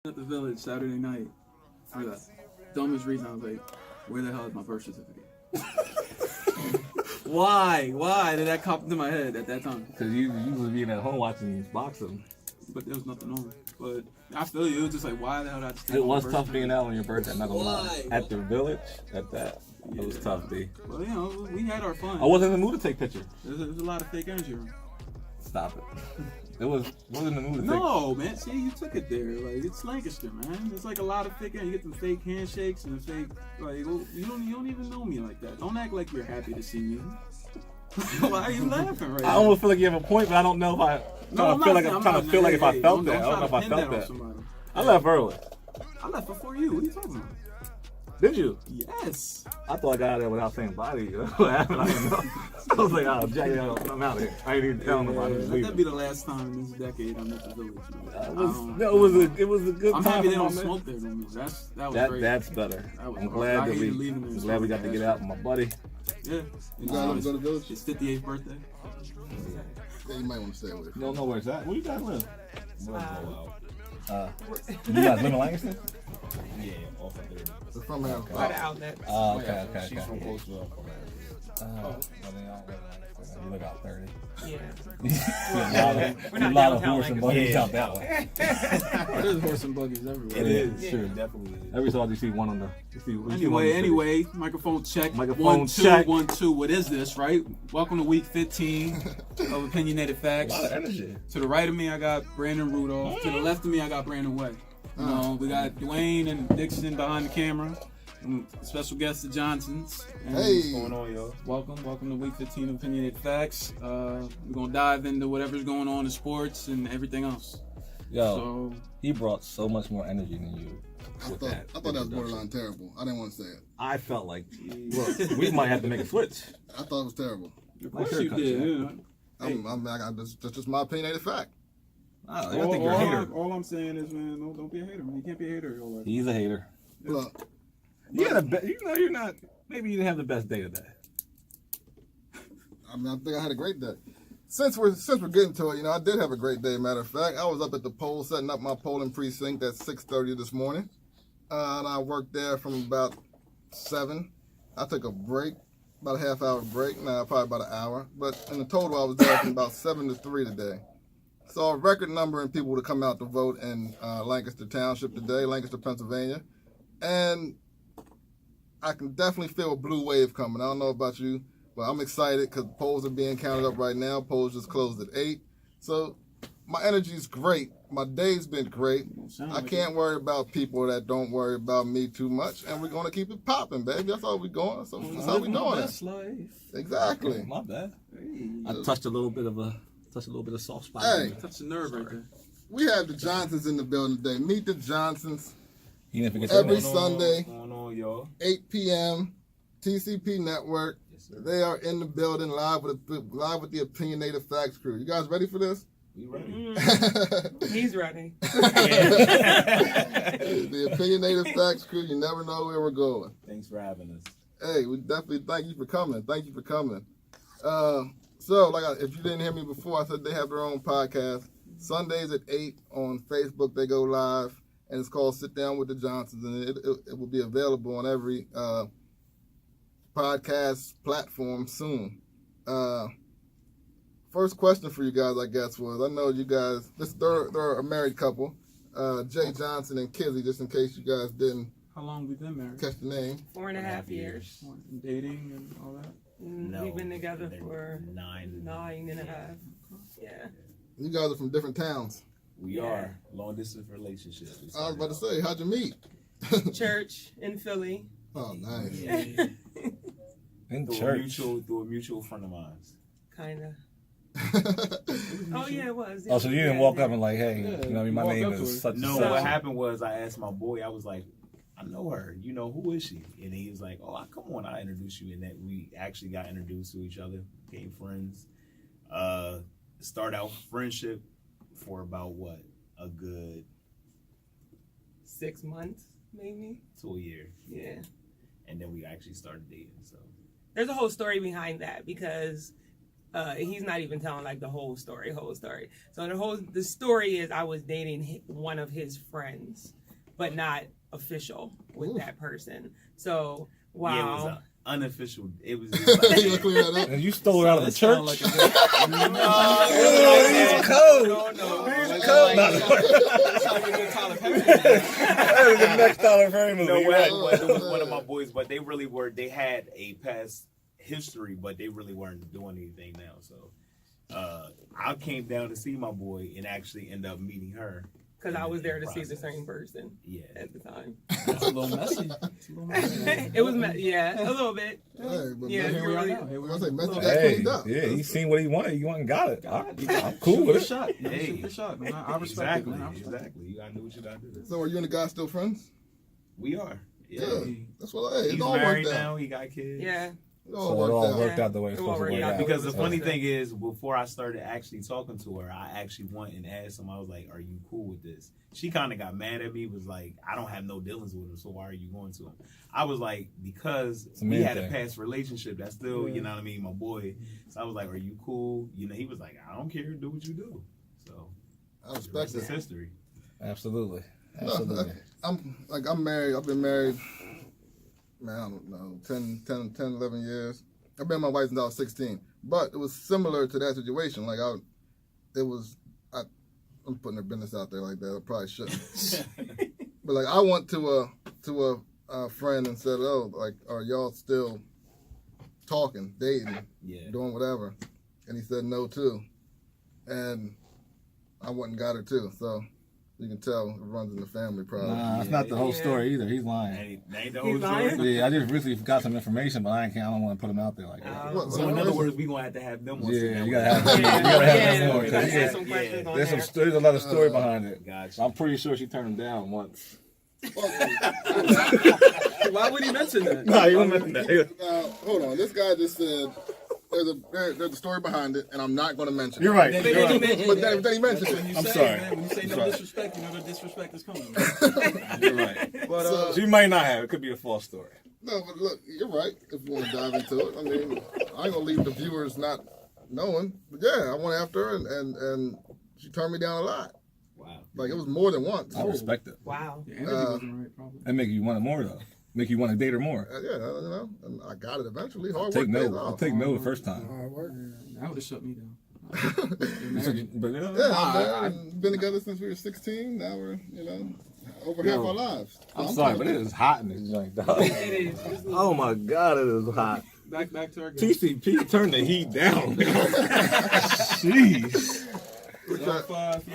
At the village Saturday night for the dumbest reason. I was like, where the hell is my birth certificate? Why did that pop into my head at that time? Because you was being at home watching boxing. But there was nothing on. But I feel you. It was just like, why the hell did I just It was tough being out on your birthday, not gonna lie. At the village, at that. Yeah. It was tough, D. Well, we had our fun. I wasn't in the mood to take pictures. There was a lot of fake energy around. Stop it. Wasn't in the mood to take. No, man. See, you took it there. Like, it's Lancaster, man. It's like a lot of fake. You get some fake handshakes and fake. Like, well, you don't even know me like that. Don't act like you're happy to see me. Why are you laughing right now? I almost feel like you have a point, but I don't know if I. I'm trying to feel like if I felt that. I don't know if I felt that. I left early. I left before you. What are you talking about? Did you? Yes. I thought I got out of there without saying body. What happened? I didn't know. I was like, oh, Jack, I'm out of here. I didn't even tell nobody. That'd be the last time in this decade I'm at the village. It was a good I'm time. happy they don't smoke there no more. That was great. That's better. I'm glad we got to get out with my buddy. Yeah. You guys go to the village? His 58th birthday. Yeah, you might want to stay with it. You don't know where it's at? Where you guys live? You guys live in Lancaster? Yeah, off of 30. It's from here. By the outlet. Okay. She's from Postville. You look out 30. Yeah. We're not a lot of horse and buggies out that way. There's horse and buggies everywhere. It is. Yeah. Sure. Definitely is. Every so often you see one on the. Anyway, microphone check. Microphone 1 2 check. 1 2. What is this, right? Welcome to week 15 of Opinionated Facts. A lot of energy. To the right of me, I got Brandon Rudolph. To the left of me, I got Brandon Way. You know, we got Dwayne and Dixon behind the camera. And special guest, the Johnsons. And Hey. What's going on, yo? Welcome to week 15 of Opinionated Facts. We're going to dive into whatever's going on in sports and everything else. Yo, he brought so much more energy than you. I thought that was borderline terrible. I didn't want to say it. I felt like, look, we might have to make a switch. I thought it was terrible. Of course you did. Yeah. That's just my opinionated fact. I think you're a hater. All I'm saying is, man, don't be a hater, man. You can't be a hater your whole life. He's a hater. Look, You're not. Maybe you didn't have the best day today. I think I had a great day. Since we're getting to it, I did have a great day. Matter of fact, I was up at the poll setting up my polling precinct at 6:30 this morning, and I worked there from about 7. I took a break, about a half-hour break. Now probably about an hour, but in the total, I was there from about 7 to 3 today. Saw a record number of people to come out to vote in Lancaster Township today, Lancaster, Pennsylvania, and I can definitely feel a blue wave coming. I don't know about you, but I'm excited because polls are being counted up right now. Polls just closed at 8. So my energy is great. My day's been great. I can't worry about people that don't worry about me too much, and we're going to keep it popping, baby. That's all we're going. That's how we're doing it. Exactly. My bad. Hey. I touched a little bit of soft spot. Hey, Touch the nerve right there. we have the Johnsons in the building today. Meet the Johnsons. You didn't forget Every that. Sunday, What's going on, yo? 8 p.m. TCP Network. Yes, sir. They are in the building live with the Opinionated Facts crew. You guys ready for this? We ready. He's ready. The Opinionated Facts crew. You never know where we're going. Thanks for having us. Hey, we definitely thank you for coming. Thank you for coming. If you didn't hear me before, I said they have their own podcast. Sundays at 8 on Facebook. They go live, and it's called Sit Down with the Johnsons, and it will be available on every podcast platform soon. First question for you guys, I guess, was, I know you guys, they're a married couple, Jay Johnson and Kizzy, just in case you guys didn't How long we been married? catch the name. 4.5 years. Dating and all that? No, We've been together they're for 9.5. Yeah. You guys are from different towns. We are long distance relationships. I was about to say, how'd you meet? Church in Philly. Oh, nice. Yeah. In through church. a mutual friend of mine. Kinda. Oh yeah, it was. Oh, so you didn't walk up and like, hey, my walk name up to her. is such and No, such. what happened was I asked my boy. I was like, I know her. Who is she? And he was like, oh, come on, I'll introduce you. And that we actually got introduced to each other, became friends. Start out friendship for about a good 6 months, maybe. to a year. Yeah. And then we actually started dating. So There's a whole story behind that because he's not even telling like the whole story. So the story is I was dating one of his friends, but not official with that person. So wow. Yeah, it was unofficial. It was just like, and you stole it out of the church. Like He's No. He's cold. That's how you get Tyler Perry. That was the next Tyler Perry movie. no, Right. it was one of my boys, but they really were. They had a past history, but they really weren't doing anything now. So I came down to see my boy and actually end up meeting her. Because I was there to see the same person at the time. It's a little messy. It was, a little bit. Hey, but Yeah, Here we are really. now. Here we I are. say, Messi got Hey, cleaned up. yeah, he seen what he wanted. He went and got it. I'm Shoot cool with your it. shot. Hey. Shoot your shot, man. I respect Exactly, it, man. I respect it. exactly. You gotta do what you gotta do. So are you and the guy still friends? We are. Yeah. Good. That's what I. It He's all married worked now. out. He got kids. Yeah. It all So it worked all out. worked out the way it's It supposed to all work worked out out. Because the funny Yeah. thing is, before I started actually talking to her, I actually went and asked him. I was like, "Are you cool with this?" She kind of got mad at me. Was like, "I don't have no dealings with him, so why are you going to him?" I was like, "Because It's a we man had a thing. past relationship. That's still, you know what I mean, my boy." So I was like, "Are you cool?" You know, he was like, "I don't care. Do what you do." So I respect it's it. history. Absolutely. No, Absolutely. I'm married. I've been married, man, I don't know, 10, 11 years. I've been with my wife since I was 16. But it was similar to that situation. Like, I'm putting her business out there like that. I probably shouldn't. But, like, I went to a friend and said, "Oh, like, are y'all still talking, dating, Yeah. doing whatever?" And he said no, too. And I went and got her, too. So you can tell it runs in the family, probably. Nah, that's not the whole story either. He's lying. Ain't the He's whole lying? story. Yeah, I just recently got some information, but I don't want to put him out there like that. What- So in what other is it? words, we gonna have to have them. on Yeah, some you network. gotta have them. You gotta have them more. We 'Cause gotta yeah, have some questions on there's there. there's a lot of story behind it. Gotcha. I'm pretty sure she turned him down once. Why would he mention that? Nah, you won't mention that. Now, hold on. This guy just said there's a story behind it, and I'm not going to mention You're it. right. Then You're you right. mention But it. then he mentioned That's when it. you I'm say, sorry. man, when you say I'm no sorry. disrespect, you know the disrespect is coming. You're right. But She might not have. It could be a false story. No, but look, you're right. If you want to dive into it, I mean, I ain't gonna leave the viewers not knowing. But yeah, I went after her, and she turned me down a lot. Wow. Like, it was more than once. I respect it. Wow. the energy wasn't right, probably. That make you want it more though. Make you want to date her more. Yeah, you know, and I got it eventually. Hard Take work pays no. I'll off. take no the first time. That would have shut me down. But Yeah, we've been together since we were 16. Now we're, over half our lives. So I'm sorry, but it is hot in this joint, dog. It is. Oh my God, it is hot. Back to our guest. TCP, turn the heat down. Jeez.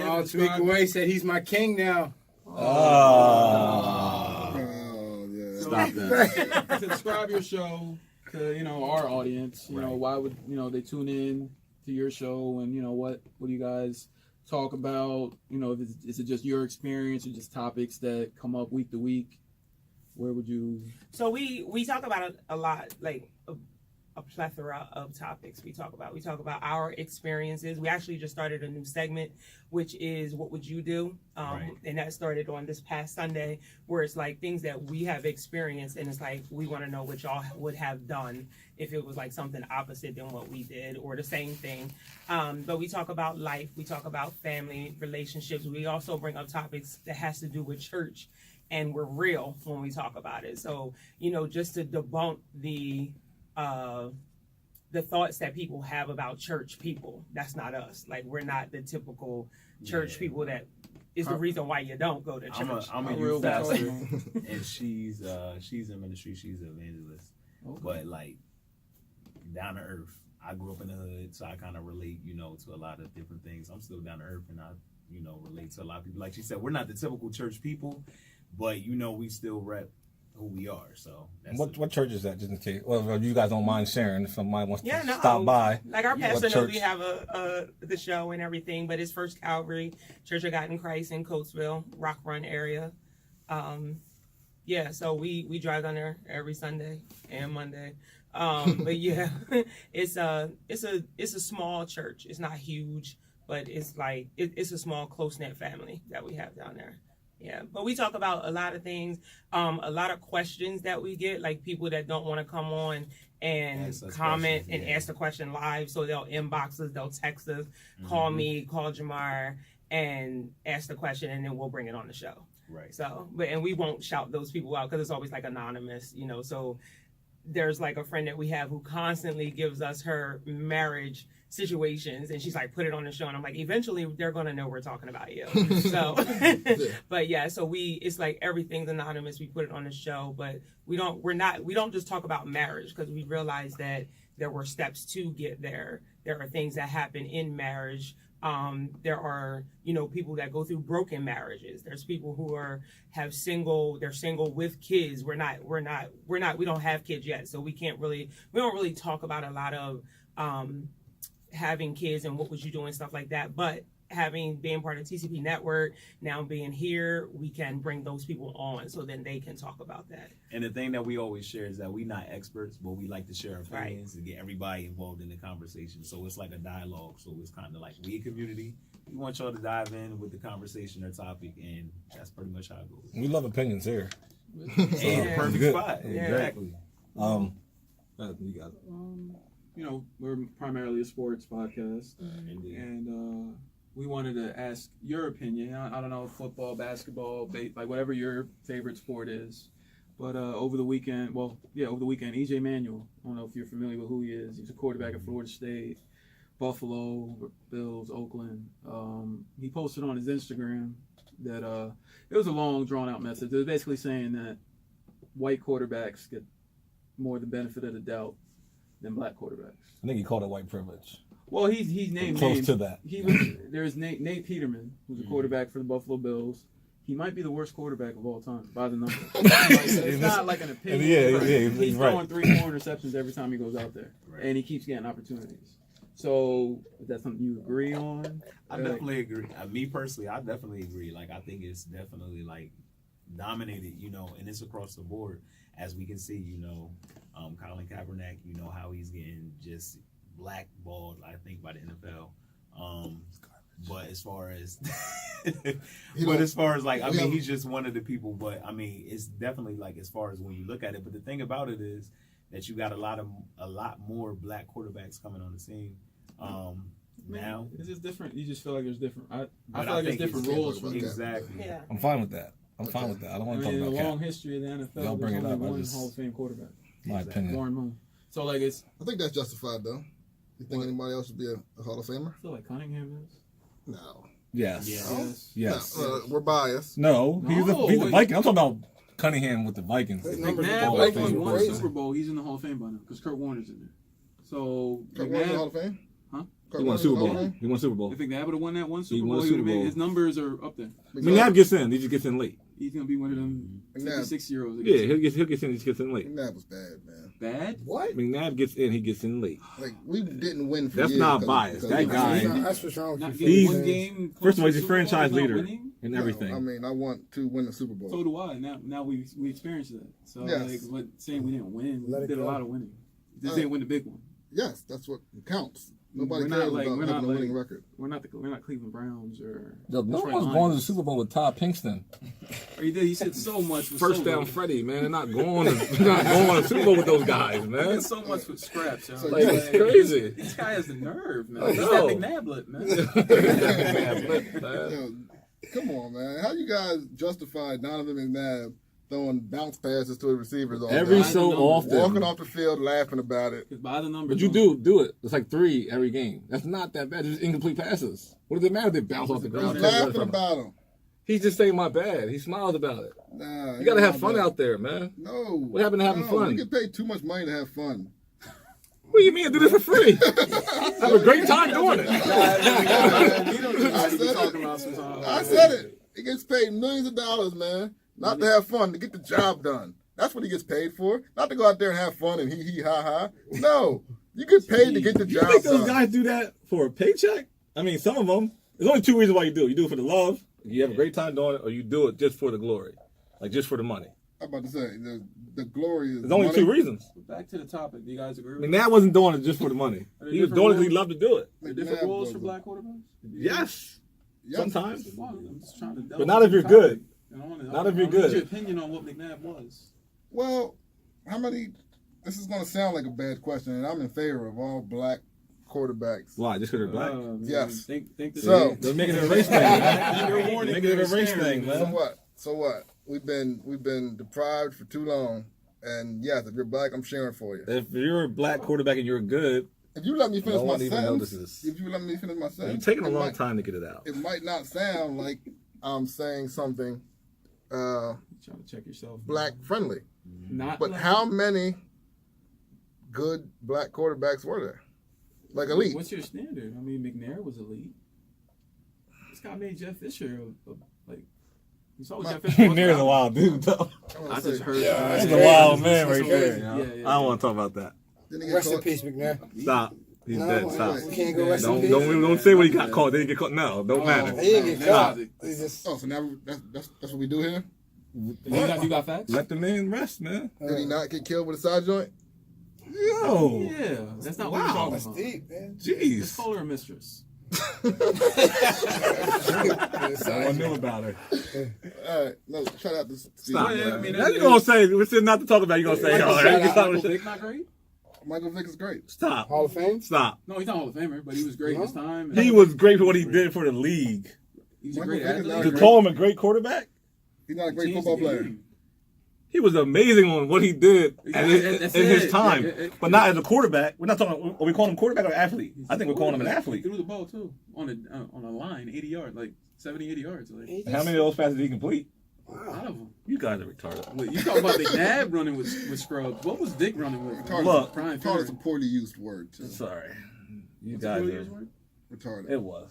Oh, Tweak away said he's my king now. Oh. Oh, yeah. Stop that. To describe your show to our audience, why would they tune in to your show, and what do you guys talk about? Is it just your experience or just topics that come up week to week? Where would you? So we talk about a lot, like a plethora of topics we talk about. We talk about our experiences. We actually just started a new segment, which is What Would You Do? Right. And that started on this past Sunday, where it's like things that we have experienced, and it's like we want to know what y'all would have done if it was like something opposite than what we did or the same thing. But we talk about life. We talk about family, relationships. We also bring up topics that has to do with church, and we're real when we talk about it. So, just to debunk the thoughts that people have about church people. That's not us. Like, we're not the typical church people that is the reason why you don't go to church. I'm a real youth pastor, pastor. and she's in ministry. She's an evangelist, but like down to earth. I grew up in the hood, so I kind of relate, to a lot of different things. I'm still down to earth, and I, relate to a lot of people. Like she said, we're not the typical church people, but we still rep who we are. So that's What church is that, just in case? Well, if you guys don't mind sharing, if somebody wants to No, stop by. Like our pastor What knows church? we have the show and everything, but it's First Calvary Church of God in Christ in Coatesville, Rock Run area. So we drive down there every Sunday and Monday. But yeah, it's a small church. It's not huge, but it's like it's a small close knit family that we have down there. Yeah, but we talk about a lot of things, a lot of questions that we get, like people that don't want to come on and comment and ask the question live. So they'll inbox us, they'll text us, call me, call Jamar, and ask the question, and then we'll bring it on the show. Right. So, and we won't shout those people out because it's always like anonymous, you know. So there's like a friend that we have who constantly gives us her marriage situations, and she's like, put it on the show, and I'm like, eventually they're gonna know we're talking about you. So but yeah, so it's like everything's anonymous. We put it on the show, but we don't just talk about marriage, because we realize that there were steps to get there. There are things that happen in marriage. There are, you know, people that go through broken marriages. There's people who they're single with kids. We don't have kids yet, so we don't really talk about a lot of having kids and what was you doing, stuff like that. But being part of TCP Network, now being here, we can bring those people on so then they can talk about that. And the thing that we always share is that we're not experts, but we like to share our opinions and get everybody involved in the conversation. So it's like a dialogue. So it's kind of like we a community. We want y'all to dive in with the conversation or topic, and that's pretty much how it goes. We love opinions here. And perfect good. spot. Yeah. Exactly. You got it. You know, we're primarily a sports podcast, Indeed. and we wanted to ask your opinion. I don't know, football, basketball, like whatever your favorite sport is. But over the weekend, EJ Manuel, I don't know if you're familiar with who he is. He's a quarterback at Florida State, Buffalo, Bills, Oakland. He posted on his Instagram that it was a long, drawn-out message. It was basically saying that white quarterbacks get more the benefit of the doubt than black quarterbacks. I think he called it white privilege. Well, he's named close names. to that. There's Nate Peterman, who's a quarterback for the Buffalo Bills. He might be the worst quarterback of all time by the numbers. It's not like an opinion. He's throwing 3-4 interceptions every time he goes out there, and he keeps getting opportunities. So is that something you agree on? I definitely agree. Me personally, I definitely agree. Like, I think it's definitely like dominated, you know, and it's across the board. As we can see, you know, Colin Kaepernick, you know, how he's getting just blackballed, I think, by the NFL. But as far as, like, I mean, he's just one of the people. But I mean, it's definitely like as far as when you look at it. But the thing about it is that you got a lot more black quarterbacks coming on the scene. Now it's just different. You just feel like there's different. I feel I like there's think different it's rules for that. exactly. Yeah. I'm fine with that. I don't want to talk in about the Cap. long history of the NFL, Y'all bring there's it only up, one Hall of Fame quarterback. My opinion. Warren Moon. So like it's. I think that's justified though. You think anybody else should be a Hall of Famer? I feel like Cunningham is. No. Yes. Yes. No, we're biased. No, he's a Viking. I'm talking about Cunningham with the Vikings. McNabb won the Super Bowl. He's in the Hall of Fame by now because Kurt Warner's in there. So Kurt Warner's in the Hall of Fame? Huh? He won Super Bowl. He won Super Bowl. If McNabb would have won that one He Super won Bowl, Super Bowl. his numbers are up there. McNabb gets in. He just gets in late. He's gonna be one of them 56-year-olds. Yeah, he'll get in. He just gets in late. McNabb was bad, man. Bad? What? McNabb gets in. He gets in late. Like, we didn't win for That's years. not biased. That guy. That's what's wrong Not with getting you. one game. First of all, he's a Super Bowl, franchise not leader winning? and everything. I mean, I want to win the Super Bowl. So do I. Now we experienced that. So Yes. like, what saying we didn't win? Let We it did a go. lot of winning. Just didn't win the big one. Yes, that's what counts. Nobody We're cares not like- about we're having not a winning like- record. We're not Cleveland Browns or. No Detroit one's Lions. going to the Super Bowl with Todd Pinkston. He did. He said so much. with First so down, little. Freddie, man. They're not going to the Super Bowl with those guys, He man. did so much with scraps. Yo. Like, it's crazy. This guy has the nerve, man. I He's know. that McNabb lip, man. You know, come on, man. How you guys justify Donovan McNabb throwing bounce passes to the receivers all Every day? so often. Walking off the field laughing about it. Because by the numbers. But you do it. It's like 3 every game. That's not that bad. It's just incomplete passes. What does it matter if they bounce off the ground? Laughing about them. He's just saying my bad. He smiles about it. Nah, You got to have fun out there, man. No. What happened to having fun? You get paid too much money to have fun. What do you mean? I do this for free. Have a great time doing it. I said it. He gets paid millions of dollars, man. Not to have fun, to get the job done. That's what he gets paid for. Not to go out there and have fun and hee ha ha. No. You get paid to get the You job think those done. guys do that for a paycheck? I mean, some of them. There's only 2 reasons why you do it. You do it for the love, you have a great time doing it, or you do it just for the glory. Like, just for the money. I'm about to say, the glory is There's only money. 2 reasons. Back to the topic. Do you guys agree I with mean, that? that wasn't doing it just for the money. Are there He was different doing it because he rules? loved to do it. Are there different rules for black quarterbers? Yes. Yes. Sometimes. I'm just trying to But not if you're good. Not if you're I good. need your opinion on what McNabb was. Well, how many? This is going to sound like a bad question, and I'm in favor of all black quarterbacks. Why? Just because they're black? Yes. Think So- They're making it a race thing, man. Making it a race thing, So man. what? So what? We've been deprived for too long, and yes, if you're black, I'm cheering for you. If you're a black quarterback and you're good, If you let me finish no my one even sentence, notices. if you let me finish my You're sentence, taking a it long might- time to get it out. It might not sound like I'm saying something Trying to check yourself. black friendly, Not but black. how many good black quarterbacks were there? Like elite. What's your standard? I mean, McNair was elite. This guy made Jeff Fisher like. You saw what Jeff Fisher was. Nair's a wild dude, though. I just heard. That's a wild man right there. crazy. Yeah. I don't want to talk about that. Didn't he get Rest in caught? peace, McNair. Stop. He's No, dead. Stop. we can't go rest in peace. Don't say what he got caught. They didn't get caught. No, don't matter. He didn't get Stop. caught. He just, Oh, so now that's what we do here? You got facts? Let the man rest, man. Did he not get killed with a side joint? Yo. Yeah, that's not what Wow. we're talking that's about. deep, man. Just Jeez. call her a mistress. No one knew about her. All right, no, shout out to Stop. Yeah, I mean, Now you're going to say, we're sitting not to talk about, you're going to say, Michael Vick not great? Michael Vick is great. Stop. Hall of Fame? Stop. No, he's not Hall of Famer, but he was great in his time. He was great for what he did for the league. He's a Michael great Vick is athlete. not To great. call him a great quarterback, He's not a great Changed football the player. game. he was amazing on what he did That's in his it. time, Yeah. but not as a quarterback. We're not talking. Are we calling him quarterback or athlete? I think we're calling him an He athlete. threw the ball too on a line, 80 yards, like 70, 80 yards. Like He How just- many of those passes did he complete? a lot of them. You guys are retarded. Wait, you talking about McNabb running with scrubs? What was Vick running with? Look, Prime Retarded is Fury. a poorly used word. Too. Sorry, you What's the guys four are. years word? Retarded. It was.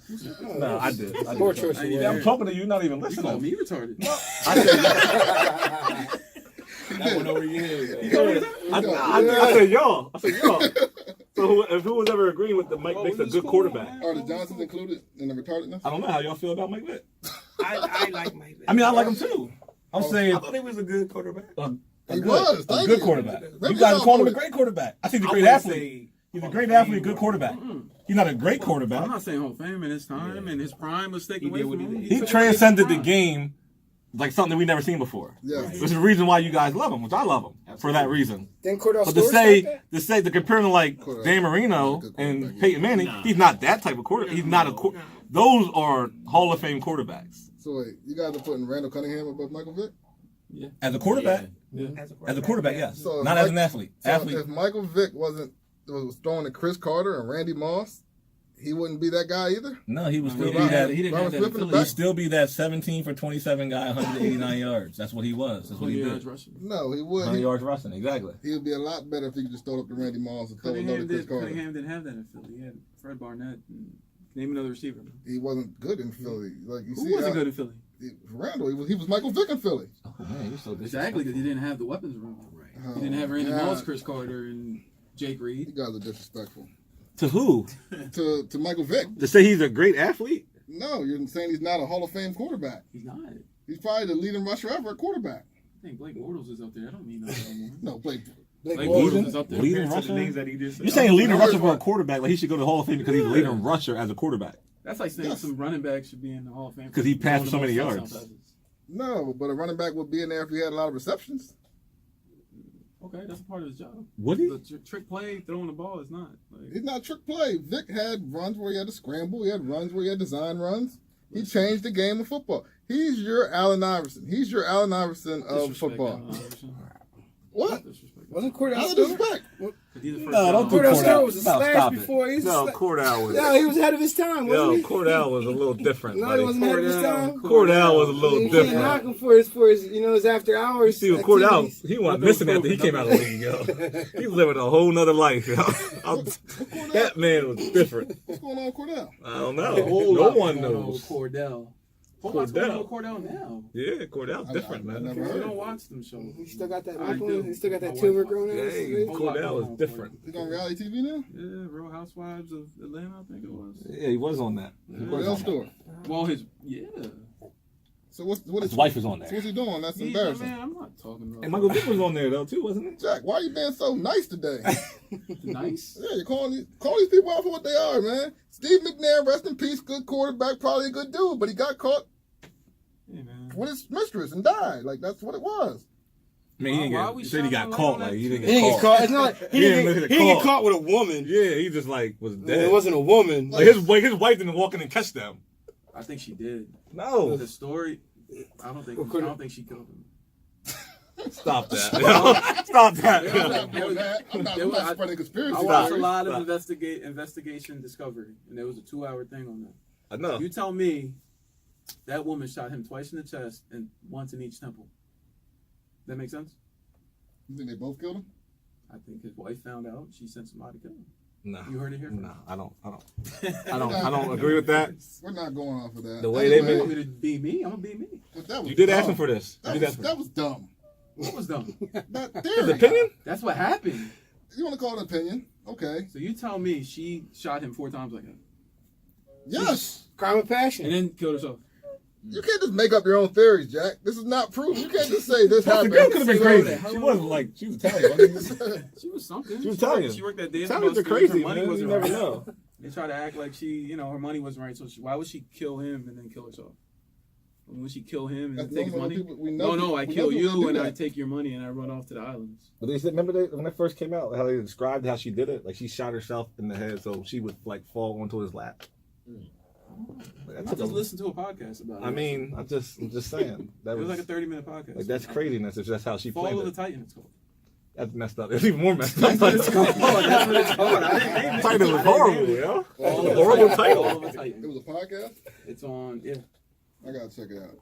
No, I did. I Poor did. choice of Yeah, Yeah, I'm word. talking to you. You're not even You call listening. me retarded. I said, That one over here. I said y'all. I said y'all. So if who was ever agreeing with the Mike Vick's a good quarterback? Are the Johnsons included in the retardedness? I don't know how y'all feel about Mike Vick. I like Mike Vick. I mean, I like him too. I'm saying I thought he was a good quarterback. He was. a Thank good you. quarterback. Maybe You guys y'all call him a voted. great quarterback. I think he's a I great wouldn't athlete. say He's a great athlete, good quarterback. He's not a great quarterback. I'm not saying Hall of Fame in his time and his prime was taken He away did what from he him. did. He took away transcended his the prime. game like something that we never seen before. Yes. Which is the reason why you guys love him, which I love him for that reason. Then Cordell But to Stewart to compare him to like Cordell. Dan Marino Good and quarterback, Peyton Manning, Nah. he's not that type of quarterback. He's not a those are Hall of Fame quarterbacks. So wait, you guys are putting Randall Cunningham above Michael Vick? As a quarterback, as a quarterback, yes. So if Not as Mike- an athlete. So Athlete. if Michael Vick was throwing to Chris Carter and Randy Moss, he wouldn't be that guy either? No, he would still He be didn't that. have- he didn't have Robert that Smith in the ability. He'd still be that 17 for 27 guy, 189 yards. That's what he was. That's what he 20 did. yards rushing. No, he would. 100 yards rushing, exactly. He would be a lot better if he could just throw up to Randy Moss and throw a low to Chris Carter. Cunningham didn't have that in Philly. He had Fred Barnett. And name another receiver. He wasn't good in Philly. Like you Who see, wasn't good in Philly? Randall. He was Michael Vick in Philly. Oh man, you're so Exactly, because he didn't have the weapons room. He didn't have Randy Moss, Chris Carter, and Jake You Reed. guys are disrespectful To who? to Michael Vick. To say he's a great athlete? No, you're saying he's not a Hall of Fame quarterback. He's not. I He's probably the leading rusher ever at quarterback. think Blake Bortles is up there. I don't mean that anymore. No, Blake. Blake Blake Bortles. Bortles is up there. Leading Compared to the rusher? names that he just said. You're saying leading No, rusher here's for a what- quarterback, like he should go to the Hall of Fame because he's a leading rusher as a quarterback. That's like saying Yes. some running backs should be in the Hall of Fame 'Cause he passed for so one of many the most yards. touchdown passes. No, but a running back would be in there if he had a lot of receptions. Okay, that's a part of his job. Would he? The trick play, throwing the ball is not. Like, He's not trick play. Vic had runs where he had to scramble. He had runs where he had design runs. He changed the game of football. He's your Allen Iverson. He's your Allen Iverson of disrespect football. Allen Iverson. What? Disrespect. Wasn't Cordell Out of Stewart? respect. He's the first No, don't do Cordell Cordell. Stewart was a No, slash stop it. before. He was No, a Cordell was. No, he was ahead of his time, wasn't Yo, he? Cordell was a little different, No, buddy. he wasn't ahead of his time. Cordell was a little You can't knock different. him for his his after hours. See, with Cordell, activities. he wasn't missing after he came out of the league, yo. He was living a whole nother life, yo. That man was different. What's going on with Cordell? I don't know. A whole No lot one going on with knows. Cordell. Whole lot's going on with Cordell now. Yeah, Cordell's different, I man. never You heard. don't watch them shows. He still got that I nipple. do. He still got that My tumor wife growing in his Hey, face. Cordell is different. He's on reality TV now? Yeah, Real Housewives of Atlanta, I think it was. Yeah, he was on that. He was Cordell on that. Stewart. Well, yeah. So what is His wife is on so there. what's he doing? That's Yeah, embarrassing. man, I'm not talking about And Michael Vick was on there though too, wasn't it? Jack, why are you being so nice today? nice. Yeah, you're calling these people out for what they are, man. Steve McNair, rest in peace, good quarterback, probably a good dude, but he got caught. Hey, man. with his mistress and died. Like, that's what it was. I mean, he said he got caught. Like, he didn't He didn't get get caught. caught. It's not like he didn't get caught with a woman. Yeah, he just like was dead. It wasn't a woman. Like his wife didn't walk in and catch them. I think she did. No. The story, I don't think she killed him. Stop that. Stop that. I'm not spreading conspiracy. I watched a lot of investigation Discovery, and there was a 2-hour thing on that. I know. You tell me that woman shot him twice in the chest and once in each temple. That make sense? You think they both killed him? I think his wife found out. She sent somebody to kill him. No. You heard it here? No, I don't agree with that. We're not going off of that. The way You they've want me been. to be me? I'm gonna be me. But that was You did dumb. ask him for this. That was dumb. What was dumb? That His theory. opinion? That's what happened. You want to call it an opinion? Okay. So you tell me she shot him 4 times like that, Yes. Crime of passion. and then killed herself. You can't just make up your own theories, Jack. This is not proof. You can't just say this The happened. girl could have been So crazy. that- She wasn't like, she was Italian. Wasn't She was something. She was Italian. She worked that day. Italians are crazy, Her money man. You wasn't never right. know. They try to act like she, her money wasn't right. So why would she kill him and then kill herself? When she kill him and That's take his normal. money? We know I people kill do you and I that. take your money and I run off to the islands. But they said, remember when that first came out, how they described how she did it? Like she shot herself in the head so she would like fall onto his lap. Like, I just listened to a podcast about it. I mean, I'm just saying. That It was like a 30-minute podcast. like that's craziness if that's how she Fall played of the it. Titan, it's called. That's messed up. It's even more messed up. That's what it's called. That's what it's called. I didn't name it. Title was horrible, yo. Fall of That's the a horrible Titan. title. Fall of the It Titan. was a podcast? It's on, yeah. I got to check it out.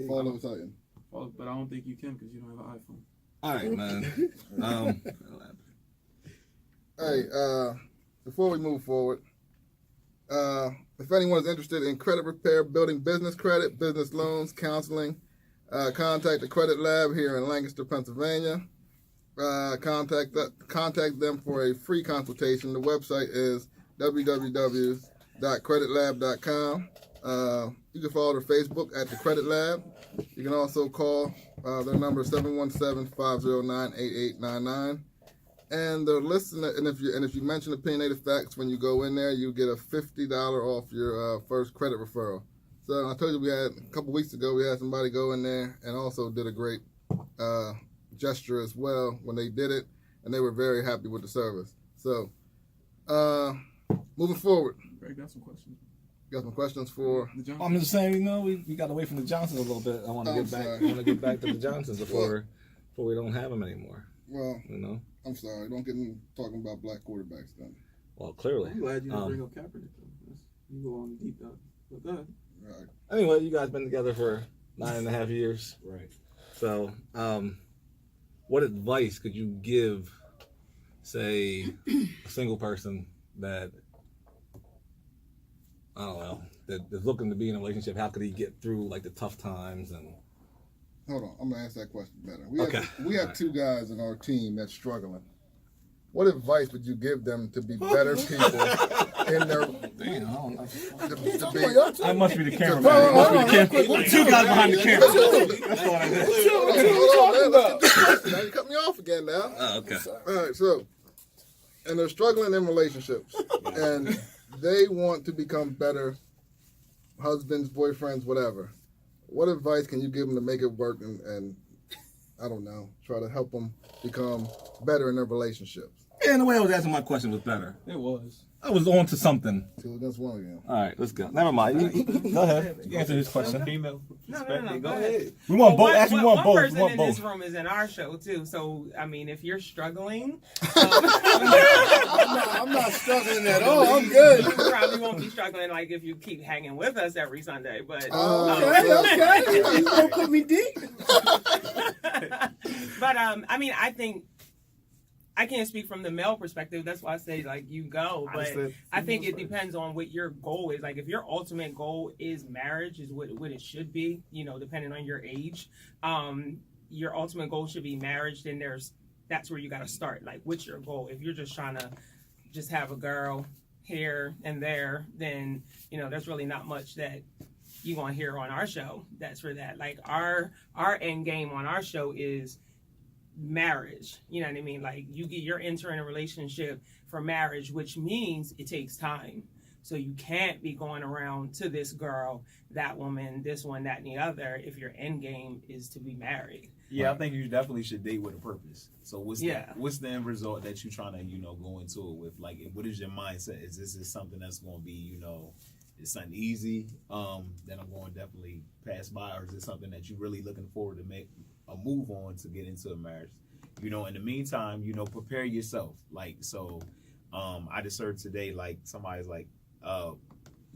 Fall of a Titan. But I don't think you can because you don't have an iPhone. All right, man. Hey, before we move forward, if anyone is interested in credit repair, building business credit, business loans, counseling, contact the Credit Lab here in Lancaster, Pennsylvania. Contact them for a free consultation. The website is www.creditlab.com. You can follow their Facebook at the Credit Lab. You can also call their number 717-509-8899. And the listener, and if you mention Opinionated Facts when you go in there, you get a $50 off your first credit referral. So I told you a couple weeks ago we had somebody go in there and also did a great gesture as well when they did it, and they were very happy with the service. So moving forward, Greg, got some questions. got some questions for The Johnson? I'm just saying, we got away from the Johnsons a little bit. I want to get back. sorry. I want to get back to the Johnsons before we don't have them anymore. well, You know. I'm sorry, don't get me talking about black quarterbacks then. Well, clearly. I'm glad you didn't bring up Kaepernick. You go on the deep dive. But go ahead. Right. Anyway, you guys been together for 9.5 years. Right. So, what advice could you give, say, a single person that, I don't know, that is looking to be in a relationship? How could he get through like the tough times? And Hold on, I'm gonna ask that question better. Okay. We have 2 guys in our team that's struggling. What advice would you give them to be better people in their? damn, I don't know. To be, I must be the cameraman. Hold on, Must be hold the on, camera. 2 guys behind the camera. That's all I did. hold on, man, let's get this question. Now you cut me off again now. Oh, okay. All right, so, and they're struggling in relationships, and they want to become better husbands, boyfriends, whatever. What advice can you give them to make it work and I don't know, try to help them become better in their relationships? Yeah, the way I was asking my question was better. It was. I was on to something. 2 against 1 again. All right, let's go. Never mind. Go ahead. You answer his question. Female No, perspective. go ahead. We want both. One- Actually, we one want both. person We want in both. this room is in our show too. So I mean, if you're struggling, I'm not struggling at all. I'm good. you probably won't be struggling like if you keep hanging with us every Sunday. But Okay. You gonna put me deep? but I mean, I think I can't speak from the male perspective. That's why I say like you go. But I think it depends on what your goal is. Like if your ultimate goal is marriage, is what it should be. Depending on your age, your ultimate goal should be marriage. Then that's where you got to start. Like, what's your goal? If you're just trying to just have a girl here and there, then there's really not much that you're gonna hear on our show. That's for that. Like our end game on our show is marriage. You know what I mean? Like you're entering a relationship for marriage, which means it takes time. So you can't be going around to this girl, that woman, this one, that, and the other if your end game is to be married. Yeah, I think you definitely should date with a purpose. So what's the end result that you're trying to, go into it with? Like, what is your mindset? Is this something that's going to be, it's something easy that I'm going to definitely pass by, or is it something that you're really looking forward to make a move on to get into a marriage? In the meantime, prepare yourself. Like, so I just heard today, like, somebody's like,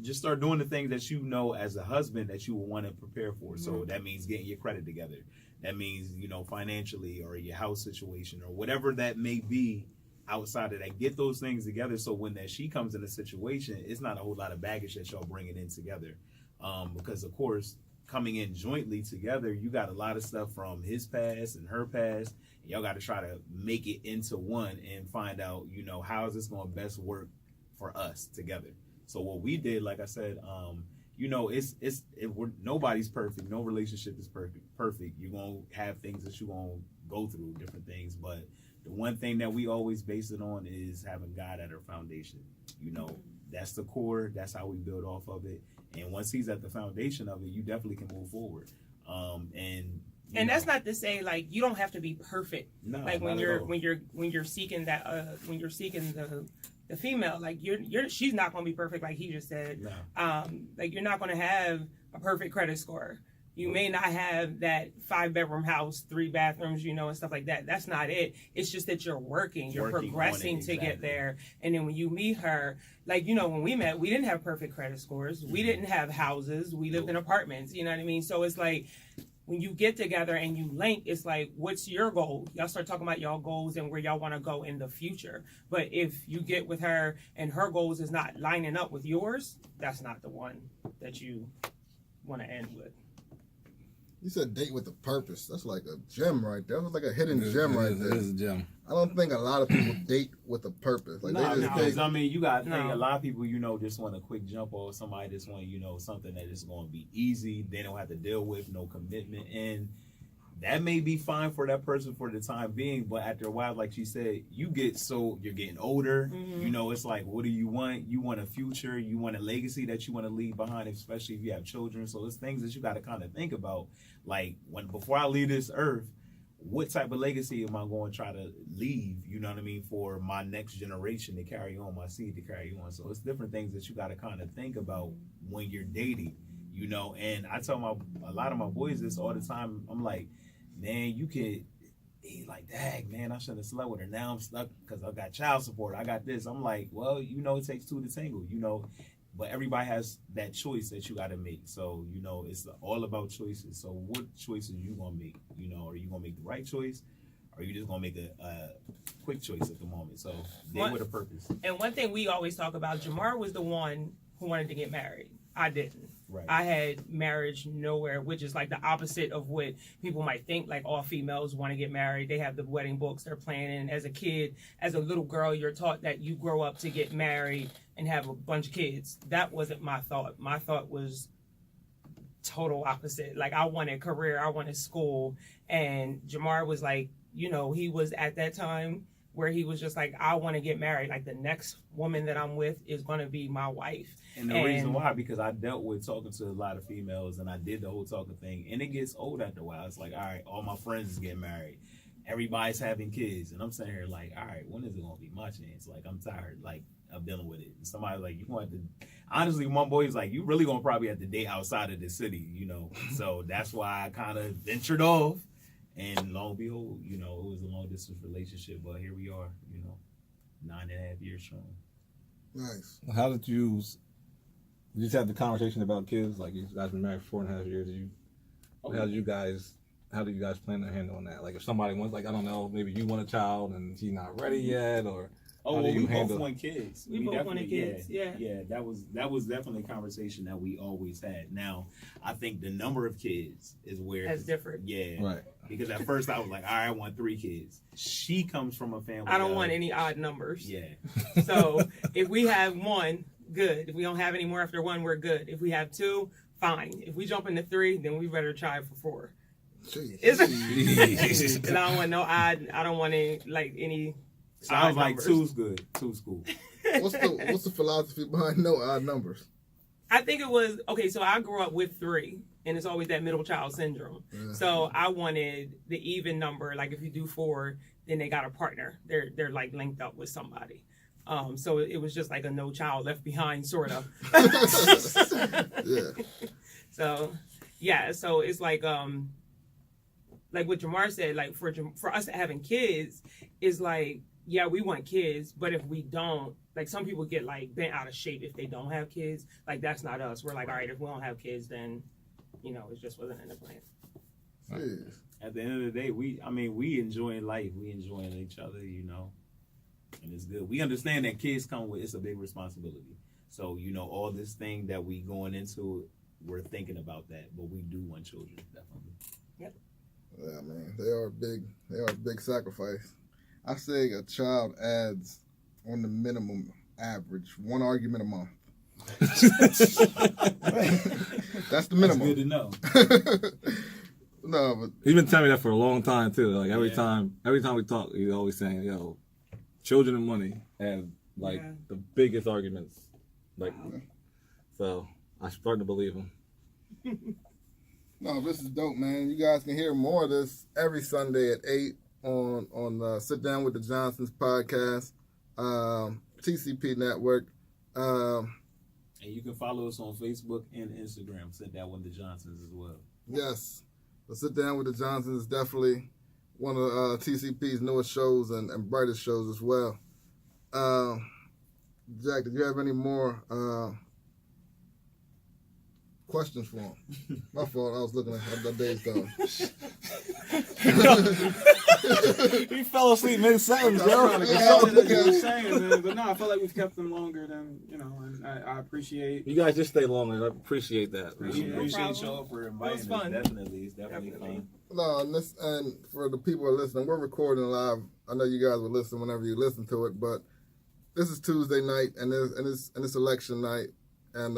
just start doing the things that as a husband that you will want to prepare for. Mm-hmm. So that means getting your credit together. That means, financially, or your house situation, or whatever that may be outside of that. Get those things together so when that she comes in a situation, it's not a whole lot of baggage that y'all bringing in together. Because, of course, coming in jointly together, you got a lot of stuff from his past and her past. And y'all got to try to make it into one and find out, how is this going to best work for us together. So what we did, like I said, nobody's perfect. No relationship is perfect. You're going to have things that you're going to go through, different things. But the one thing that we always base it on is having God at our foundation. That's the core. That's how we build off of it. And once he's at the foundation of it, you definitely can move forward. And that's not to say like you don't have to be perfect. No, like when you're seeking that when you're seeking the female, like she's not going to be perfect, like he just said. No. Like you're not going to have a perfect credit score. You may not have that 5-bedroom house, 3 bathrooms, and stuff like that. That's not it. It's just that you're progressing to get there. And then when you meet her, like, when we met, we didn't have perfect credit scores. We didn't have houses. We lived in apartments. You know what I mean? So it's like, when you get together and you link, it's like, what's your goal? Y'all start talking about y'all goals and where y'all want to go in the future. But if you get with her and her goals is not lining up with yours, that's not the one that you want to end with. You said date with a purpose. That's like a gem right there. That's like a hidden gem right there. It is a gem. I don't think a lot of people date with a purpose. Like because you got to think a lot of people, just want a quick jump, or somebody just want, something that is going to be easy. They don't have to deal with, no commitment. And that may be fine for that person for the time being, but after a while, like she said, you're getting older. Mm-hmm. It's like, what do you want? You want a future. You want a legacy that you want to leave behind, especially if you have children. So it's things that you got to kind of think about. Like, before I leave this earth, what type of legacy am I going to try to leave, for my next generation to carry on, my seed to carry on. So it's different things that you got to kind of think about when you're dating, and I tell a lot of my boys this all the time. I'm like, man, you could be like, dang, man, I should have slept with her. Now I'm stuck because I got child support. I got this. I'm like, well, it takes two to tangle, but everybody has that choice that you got to make. So, it's all about choices. So what choices you going to make? Are you going to make the right choice? Or are you just going to make a quick choice at the moment? So they with a purpose. And one thing we always talk about, Jamar was the one who wanted to get married. I didn't. Right. I had marriage nowhere, which is like the opposite of what people might think. Like all females want to get married. They have the wedding books they're planning. As a kid, as a little girl, you're taught that you grow up to get married and have a bunch of kids. That wasn't my thought. My thought was total opposite. Like I wanted career, I wanted school. And Jamar was like, he was at that time where he was just like, I want to get married. Like the next woman that I'm with is going to be my wife. And the reason why, because I dealt with talking to a lot of females and I did the whole talking thing, and it gets old after a while. It's like, all right, all my friends is getting married. Everybody's having kids. And I'm sitting here like, all right, when is it going to be my chance? Like, I'm tired, like, of dealing with it. And somebody's like, you want to, honestly, my boy's like, you really going to probably have to date outside of the city, So that's why I kind of ventured off. And lo and behold, it was a long distance relationship, but here we are, 9.5 years strong. Nice. How did you just have the conversation about kids? Like, you guys been married for 4.5 years. How do you guys plan to handle that? Like, if somebody wants, like, I don't know, maybe you want a child and he's not ready yet, or we both want kids. We both wanted kids. Yeah. That was definitely a conversation that we always had. Now, I think the number of kids is where that's different. Yeah, right. Because at first I was like, all right, I want 3 kids. She comes from a family. I don't want any odd numbers. Yeah. So if we have 1, good. If we don't have any more after 1, we're good. If we have 2, fine. If we jump into 3, then we better try for 4. Because I don't want no odd. I don't want any. Sounds like 2's good. 2's cool. What's the philosophy behind no odd numbers? I think it was okay. So I grew up with 3, and it's always that middle child syndrome. Yeah. So I wanted the even number. Like if you do 4, then they got a partner. They're like linked up with somebody. So it was just like a no child left behind sort of. Yeah. So yeah. So it's like what Jamar said. Like for us having kids is like, yeah, we want kids, but if we don't, like some people get like bent out of shape if they don't have kids. Like that's not us. We're like, all right, if we don't have kids, then it just wasn't in the plan. Jeez. At the end of the day, we enjoying life. We enjoying each other, and it's good. We understand that kids come with, it's a big responsibility. So, all this thing that we going into, we're thinking about that, but we do want children, definitely. Yep. Yeah, man, they are a big sacrifice. I say a child adds on the minimum average 1 argument a month. That's the minimum. That's good to know. No, but He's been telling me that for a long time too. Like every time we talk, he's always saying, "Yo, children and money have like the biggest arguments." Like, so I'm starting to believe him. no, this is dope, man. You guys can hear more of this every Sunday at 8 on Sit Down with the Johnsons podcast, TCP Network. And you can follow us on Facebook and Instagram. Sit Down with the Johnsons as well. Yes. The Sit Down with the Johnsons is definitely one of TCP's newest shows and brightest shows as well. Jack, did you have any more questions for him? My fault. I was looking at the days though. He fell asleep mid-sentence, I was trying to get Yeah, something that you okay. were saying, man. But no, I feel like we've kept them longer than, and I appreciate. You guys just stay longer. I appreciate that. We Yeah, appreciate y'all for inviting us. fun. Definitely. It's definitely fun. No, and for the people who are listening, we're recording live. I know you guys will listen whenever you listen to it, but this is Tuesday night and it's election night, and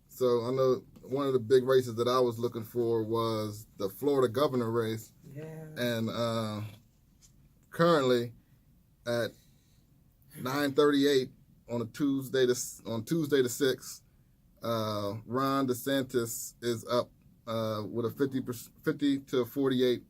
so I know one of the big races that I was looking for was the Florida governor race. Yeah. And currently at 9:38 on Tuesday the 6th, Ron DeSantis is up with a 50 to 48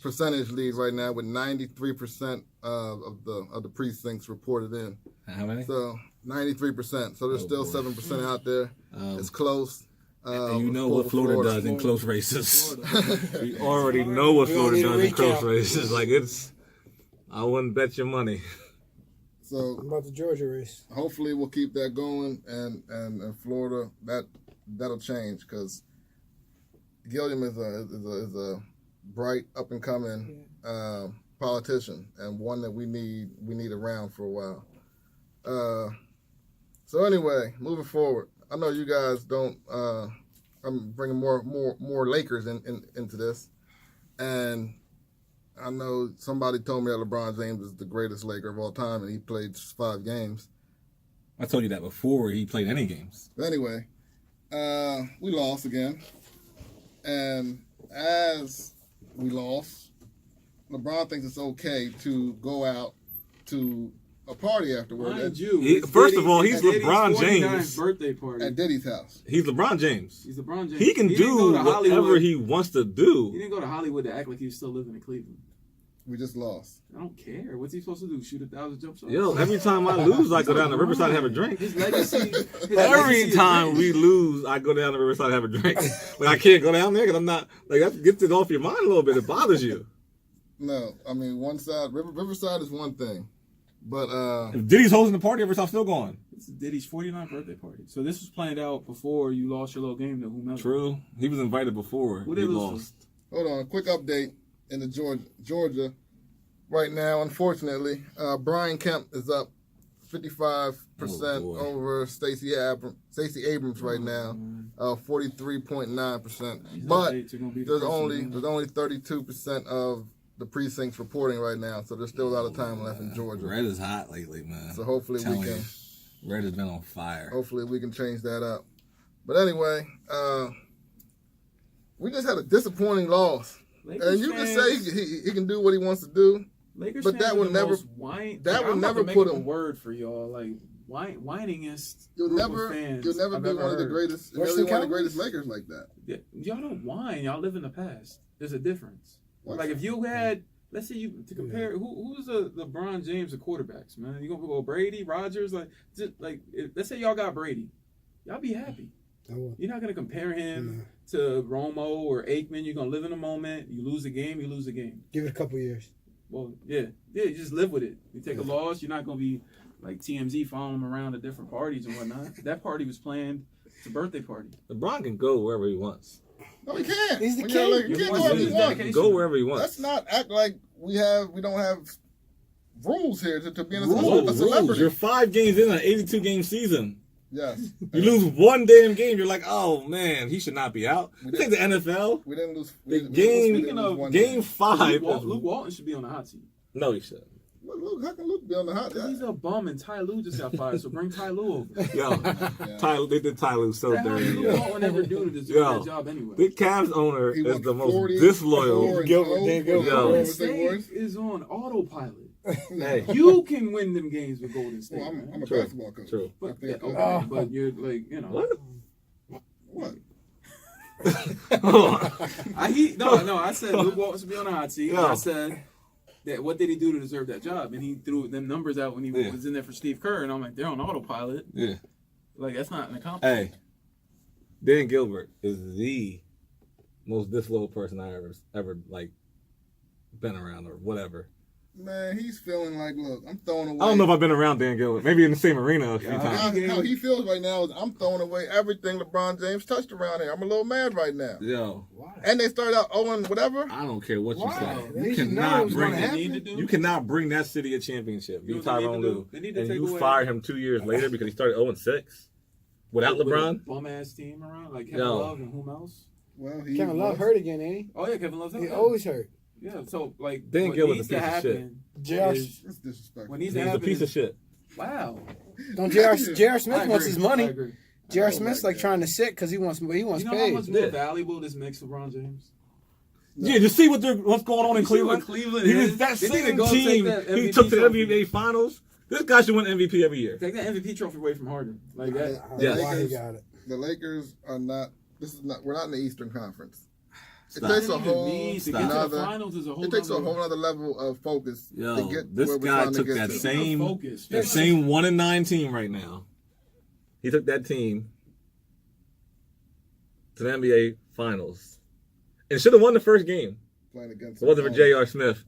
percentage lead right now, with 93% of the precincts reported in. How many? So 93%. So there's still 7% out there. It's close. And you know what Florida does in close races. Florida. We already know what We don't Florida need a does in close recap. races. Like I wouldn't bet your money. So What about the Georgia race? hopefully we'll keep that going, and Florida that'll change, because Gilliam is a bright up and coming politician, and one that we need around for a while. So anyway, moving forward, I know you guys don't. I'm bringing more Lakers into this, and I know somebody told me that LeBron James is the greatest Laker of all time, and he played just 5 games. I told you that before he played any games. But anyway, we lost again, and as we lost, LeBron thinks it's okay to go out to a party afterward Mind you, it's First of all, he's Diddy's LeBron 49th James. birthday party. at Diddy's house. He's LeBron James. He's LeBron James. He can didn't do go to whatever Hollywood. he wants to He do. didn't go to Hollywood to act like he was still living in Cleveland. We just lost. I don't care. What's he supposed to do? Shoot 1,000 jump shots? Yo, every time I lose, I go down to Riverside and have a drink. His legacy. His Every legacy time is we lose, I go down to Riverside and have a drink. Like I can't go down there because I'm not. Like that gets it off your mind a little bit. It bothers you. No, I mean, one side, Riverside is one thing, but If Diddy's hosting the party, Riverside's still going. It's Diddy's 49th birthday party. So this was planned out before you lost your little game to whomever. True. He was invited before Who he they lose to? lost. hold on, quick update in the Georgia right now. Unfortunately, Brian Kemp is up 55% boy. over Stacey Abrams right now, 43.9%. These But updates are gonna be there's depressing, only man. 32% of the precincts reporting right now, so there's still a lot of time left in Georgia. Red is hot lately, man. So hopefully we Telling can. you. Red has been on fire. Hopefully we can change that up. But anyway, we just had a disappointing loss. Lakers And you can fans- say he can do what he wants to do. Lakers But fans that are would the never- most whine. that would I'm about never to make put up a him- word for y'all. Like whiningest You'll group never, of fans you'll never I've be ever one of the heard. greatest. You'll Worse never be than one of the greatest Cowboys? Lakers like that. Yeah, y'all don't whine. Y'all live in the past. There's a difference. What? Like if you had, let's say you to compare who's the LeBron James of quarterbacks, man. You gonna go Brady, Rodgers, let's say y'all got Brady, y'all be happy. I will. You're not gonna compare him to Romo or Aikman. You're gonna live in the moment. You lose a game, you lose a game. Give it a couple years. Well, yeah, you just live with it. You take a loss, you're not gonna be like TMZ following him around at different parties and whatnot. That party was planned. It's a birthday party. LeBron can go wherever he wants. No, he can't. He's the When you're a king. Laker, you can't go wherever you want. Dedication. Go wherever he wants. Let's not act like we don't have rules here to be in a Rules. celebrity. You're 5 games in an 82 game season. Yes. You lose one damn game, you're like, oh man, he should not be out. We You take the NFL. We didn't lose. The we game- didn't lose one Game 5. Luke Walton should be on the hot seat. No, he should. Luke, how can Luke be on the hot? Because he's a bum and Ty Lue just got fired, so bring Ty Lue over. Yo, they did Ty Lue so The hell dirty. did Luke Walton ever do to deserve Yo. that job anyway? The Cavs owner He is won the most 40, disloyal. 4 and Gilbert, 0, Dave Gilbert. Yo. Golden Whatever they were. State is on autopilot. Hey, You can win them games with Golden State. Well, man. I'm a True. basketball coach. True. I But, think, okay, but you're like, you know. what? What? I said Luke Walton should be on the hot seat. And Yeah. I said that what did he do to deserve that job? And he threw them numbers out when he Yeah. was in there for Steve Kerr, and I'm like, they're on autopilot. Yeah. Like that's not an accomplishment. Hey, Dan Gilbert is the most disloyal person I ever like been around or whatever. Man, he's feeling like, look, I'm throwing away. I don't know if I've been around Dan Gilbert. Maybe in the same arena a few Yeah, times. How he feels right now is I'm throwing away everything LeBron James touched around here. I'm a little mad right now. Yo, Why? And they started out 0 whatever. I don't care what you Why? say. They You should know it cannot was bring gonna it. happen. They need to do. You cannot bring that city a championship. You You know what they need Tyronn to do? Lue, They need to and take you away- fire him 2 years later because he started 0-6 without With a LeBron. bum ass team around like Kevin Yo. Love and whom else? Well, Kevin Love hurt again, ain't he? Oh yeah, Kevin Love's He hurt. always hurt. Yeah, so like Dan what Gilbert's needs a to piece of shit. happen J.R. is That's disrespectful. what needs He's to a happen piece of is, shit. wow. Don't J.R. I Smith agree. wants his I money. agree. J.R. Oh, Smith's my like God. trying to sit because he wants You know how paid. much more Yeah. valuable this makes LeBron James? Yeah, you see what's going on in You see what Cleveland? Cleveland He is? was that They need to same go take team that he MVP took to the trophy. NBA Finals. This guy should win MVP every year. Take that MVP trophy away from Harden. Like that. I don't Yes. know why he got it. The Lakers are not. We're not in the Eastern Conference. Stop. It takes a It even whole needs to get to the another. finals is a whole It takes a nother- whole other level of focus Yo, to get this where we're guy trying to took get that to. same- focus. That same 1-9 team right now. He took that team to the NBA Finals and should have won the first game. Playing against. If it wasn't for J.R. Smith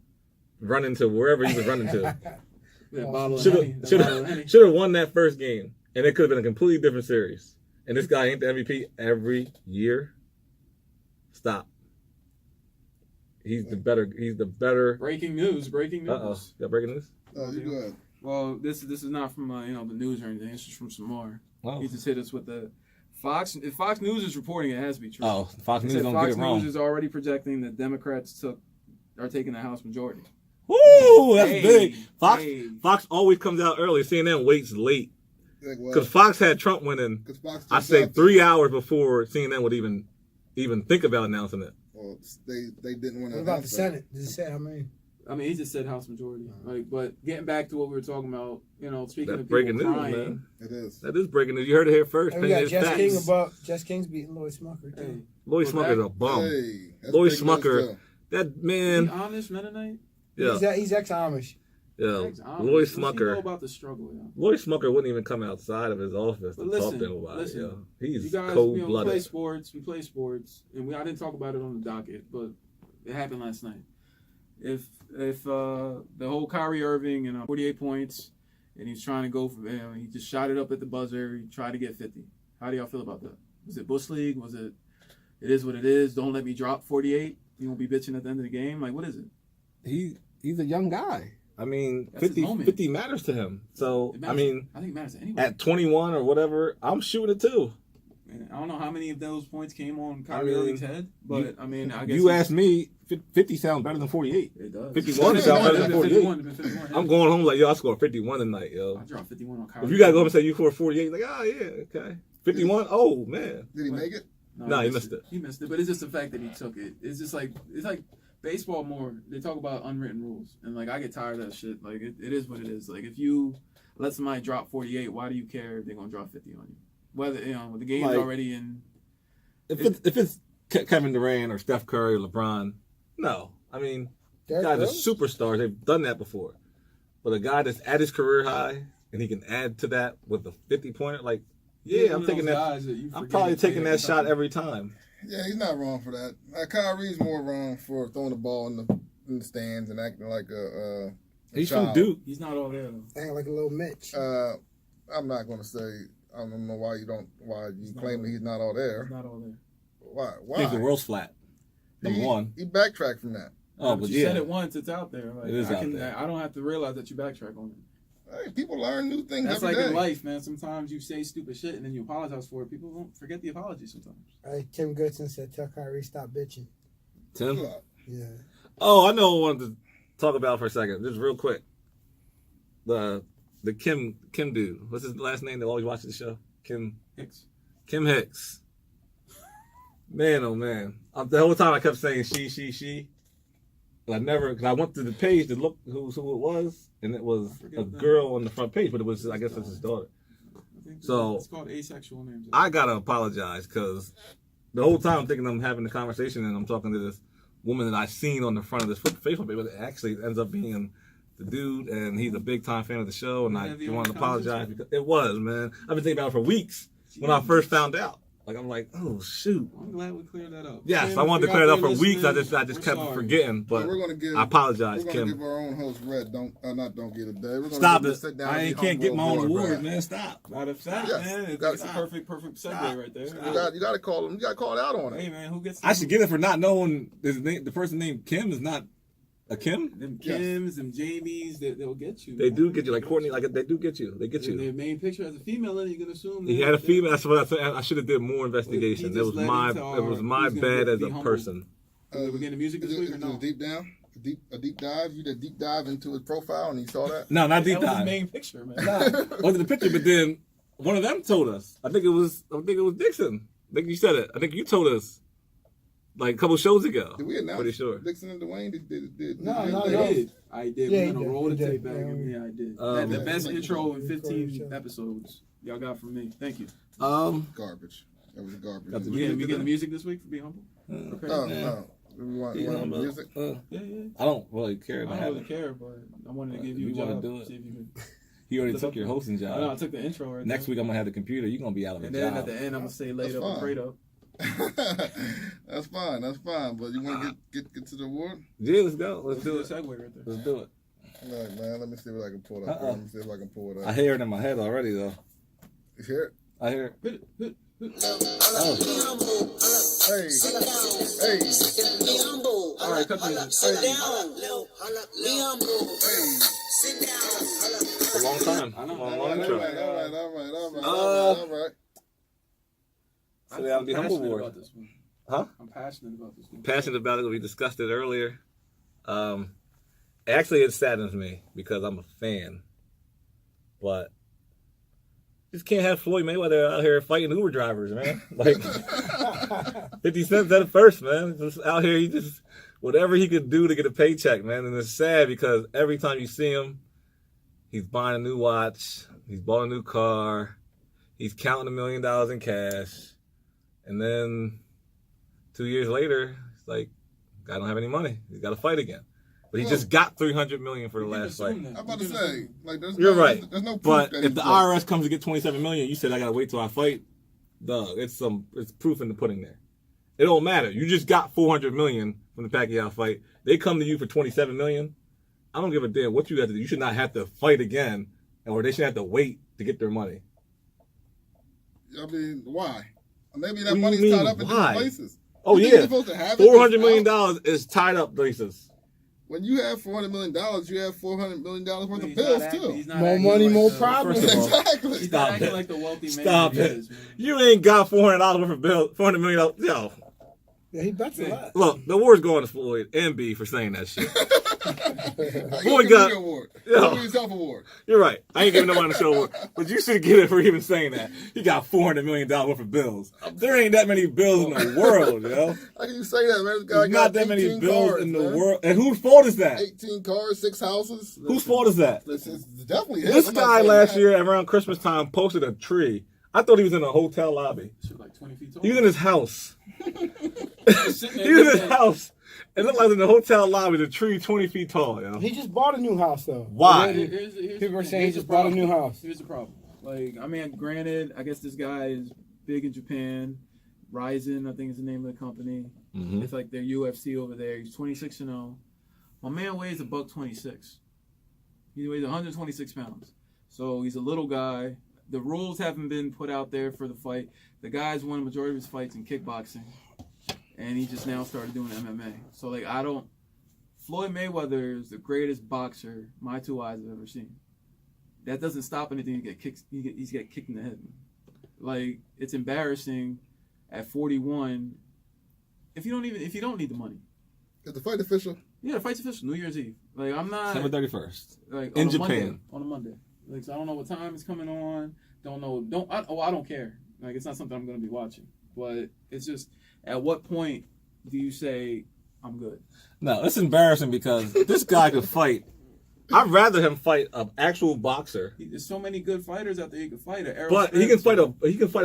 running to wherever he was running to. That bottle of Henny, that bottle of Henny. Should have won that first game, and it could have been a completely different series. And this guy ain't the MVP every year. Stop. He's the better. Breaking news. Got breaking news? Oh, you good? Well, this is not from the news or anything. It's just from Samar. Oh. He just hit us with the Fox. If Fox News is reporting, it has to be true. Oh, Fox He News said don't Fox get it News wrong. is already projecting that Democrats are taking the House majority. Woo, that's Hey, big. hey. Fox always comes out early. CNN waits late Like, well, because Fox had Trump winning. 'cause Fox I just say dropped 3 hours before CNN would even think about announcing it. Well, they didn't want to. What about the Senate? Does it say how many? I mean, he just said House majority. But getting back to what we were talking about, speaking That's of people breaking news, crying, man. It is. That is breaking news. You heard it here first. And we got Opinionated Facts. Jess King's beating Lloyd Smucker too. Hey, Lloyd Well, Smucker's that- a bum. Hey, that's Lloyd big news, Smucker. too. That is man. he Amish Mennonite? Yeah, He's ex-Amish. yeah. Ex-Amish. Lloyd What's he know Smucker. about the struggle? Yeah? Lloyd Smucker wouldn't even come outside of his office to But talk to anybody. listen, Yo. You He's guys, cold we play blooded. sports. We play sports, and I didn't talk about it on the docket, but it happened last night. If the whole Kyrie Irving 48 points, and he's trying to go for, he just shot it up at the buzzer. He tried to get 50. How do y'all feel about that? Was it Bush League? Was it? It is what it is. Don't let me drop 48. You won't be bitching at the end of the game. Like, what is it? He's a young guy. I mean, That's his moment. 50 matters to him. So It I matters. mean, I think it matters anyway. at 21 or whatever, I'm shooting it too. And I don't know how many of those points came on Kyrie mean, Irving's head, but I guess You asked me, 50 sounds better than 48. It does. 51 sounds better than 48. 51. I'm going home like, yo, I scored 51 tonight, yo. I dropped 51 on Kyrie. If you gotta go home and say you scored 48, like, oh yeah, okay. 51, oh man. Did he make it? No, he missed it. He missed it, but it's just the fact that he took it. It's just like baseball more. They talk about unwritten rules, and like I get tired of that shit. Like it is what it is. Like if you let somebody drop 48, why do you care if they're gonna drop 50 on you? Whether the game's Like, already in. If it's Kevin Durant or Steph Curry or LeBron, no. I mean, guys are superstars. They've done that before. But a guy that's at his career high and he can add to that with a 50-pointer, like, yeah, I'm taking that. I'm probably taking that shot every time. Yeah, he's not wrong for that. Kyrie's more wrong for throwing the ball in the stands and acting like a He's child. from Duke. He's not all there though. Acting like a little Mitch. I'm not going to say. I don't know why you claim that he's not all there. He's not all there. Why? I think the world's flat. Number one. He backtracked from that. But you yeah. said it once, it's out there. Like, It is out there. I don't have to realize that you backtrack on it. Hey, people learn new things That's every like day. in life, man. Sometimes you say stupid shit and then you apologize for it. People don't forget the apology sometimes. Tim Goodson said, "Tell Kyrie stop bitching." Tim? Yeah. Oh, I know what I wanted to talk about for a second. Just real quick. The Kim dude. What's his last name that always watches the show? Kim Hicks. Man, oh man. The whole time I kept saying she. But because I went to the page to look who it was, and it was a girl on the front page, but it was, I guess it's his daughter. So it's called asexual names. I gotta apologize because the whole time I'm thinking I'm having the conversation and I'm talking to this woman that I seen on the front of this Facebook page, but it actually ends up being the dude, and he's a big time fan of the show, and I want to apologize because it was, man. I've been thinking about it for weeks when I first found out. Like I'm like, oh shoot. I'm glad we cleared that up. Yes, Kim, I wanted to clear it up for weeks. I just we're kept sorry. forgetting, but we're gonna give, I apologize, We're Kim. gonna give our own host Red. Don't get a day. We're gonna Stop give him it! a sit down I and ain't be can't get my humble own award, award, Red. man. Stop. Matter of fact, Yes. man, You got- it's a perfect segue right there. You got to call him. You got to call out on it. Hey man, who gets? I should get it for not knowing his name. The person named Kim is not a Kim. Them Yes. Kims, them Jamies, they'll get you. They man. do get you, like Courtney. Like they do get you. They get Their you. main picture has a female in it. You can assume He that- had a female. That's what I said. I should have did more investigation. He It was just led my into our- it was my who's gonna bad as be a humble. person. We're getting music this week or Is no? it a deep down? A deep dive? You did a deep dive into his profile and you saw that? No, not deep That was his dive. main picture, man. Wasn't the picture, but then one of them told us. I think it was Dixon. I think you said it. I think you told us like a couple shows ago. Did we announce Pretty sure. Dixon and Dwayne? No, I did. Yeah, We're he gonna did. roll the He did. tape back. Yeah, Yeah, I did. Um, the best yeah. intro in Recorded 15 show. episodes y'all got from me. Thank you. Garbage. That was garbage. Got the We getting music this week for Be Humble? Okay. No. We want music? Yeah. I don't really care. I don't really care, but I wanted to give you a You wanna job. do it? See if you could. He already took your hosting I know. I job. took the intro right Next there. week I'm gonna have the computer. You're gonna be out of a And then job. at the end, I'm gonna say laid That's up and fine. prayed up. That's fine. But you want to get to the award? Yeah, let's go. Let's do Do a it. segue right there. Let's do it. All right, man. Let me see what I can pull it up. Uh-uh. Let me see if I can pull it I up. hear it in my head already though. You hear it? I hear it. Hit it. Oh. Hey. All right, cut the music. It's a long time. I know. Long All intro. right. So they have to be humble passionate award. about this one. Huh? I'm passionate about this one. Passionate about it. We discussed it earlier. Actually, it saddens me because I'm a fan, but just can't have Floyd Mayweather out here fighting Uber drivers, man. Like 50 Cent said it first, man. Just out here, he just whatever he could do to get a paycheck, man. And it's sad because every time you see him, he's buying a new watch, he's bought a new car, he's counting $1 million in cash, and then 2 years later, it's like, I don't have any money. He's got to fight again. But he just got $300 million for the last fight. I'm about to say, like, You're right. There's no proof But that if he's the good. IRS comes to get $27 million, you said I gotta wait till I fight. Dog, it's proof in the pudding there. It don't matter. You just got $400 million from the Pacquiao fight. They come to you for $27 million. I don't give a damn what you have to do. You should not have to fight again, or they should have to wait to get their money. I mean, why? Maybe What that do you money's mean, tied up in why? different places. Oh You think yeah, you're supposed to have it $400 million without- is tied up places. When you have $400 million, you have $400 million worth of He's bills not acting- too. he's not More acting money, like more the- problems. First of all, Exactly. He's Stop not acting it. like the wealthy man Stop he it. is, man. You ain't got $400 worth of bill, $400 million. Yo, Yeah, he bets a lot. Look, the award's going to Floyd and B for saying that shit. Floyd got an award. Self award. You're right. I ain't giving nobody the show award, but you should get it for even saying that. He got $400 million worth of bills. There ain't that many bills in the world, yo. How can you say that, man? This guy There's got not that many bills cars, in the man. world. And whose fault is that? 18 cars, 6 houses. Whose fault is that? It's definitely his. This I'm not guy saying last that. year around Christmas time posted a tree. I thought he was in a hotel lobby. Shit like 20 feet tall. He was in his house. He was in his house. It looked like in the hotel lobby, the tree 20 feet tall, yo. He just bought a new house, though. Why? People are saying he just bought a new house. Here's the problem. Like, I mean, granted, I guess this guy is big in Japan. Ryzen, I think is the name of the company. Mm-hmm. It's like their UFC over there. He's 26-0. My man weighs $126. He weighs 126 pounds. So he's a little guy. The rules haven't been put out there for the fight. The guy's won a majority of his fights in kickboxing. And he just now started doing MMA. So, like, Floyd Mayweather is the greatest boxer my two eyes have ever seen. That doesn't stop anything. He's get kicked in the head. Like, it's embarrassing at 41 if you don't need the money. Is the fight official? Yeah, the fight's official. New Year's Eve. Like, I'm not. December 31st. Like, in on Japan. On a Monday. Like, so I don't know what time it's coming on. Don't know. I don't care. Like, it's not something I'm going to be watching. But it's just, at what point do you say, I'm good? No, it's embarrassing because this guy could fight. I'd rather him fight an actual boxer. There's so many good fighters out there he can fight. But he can fight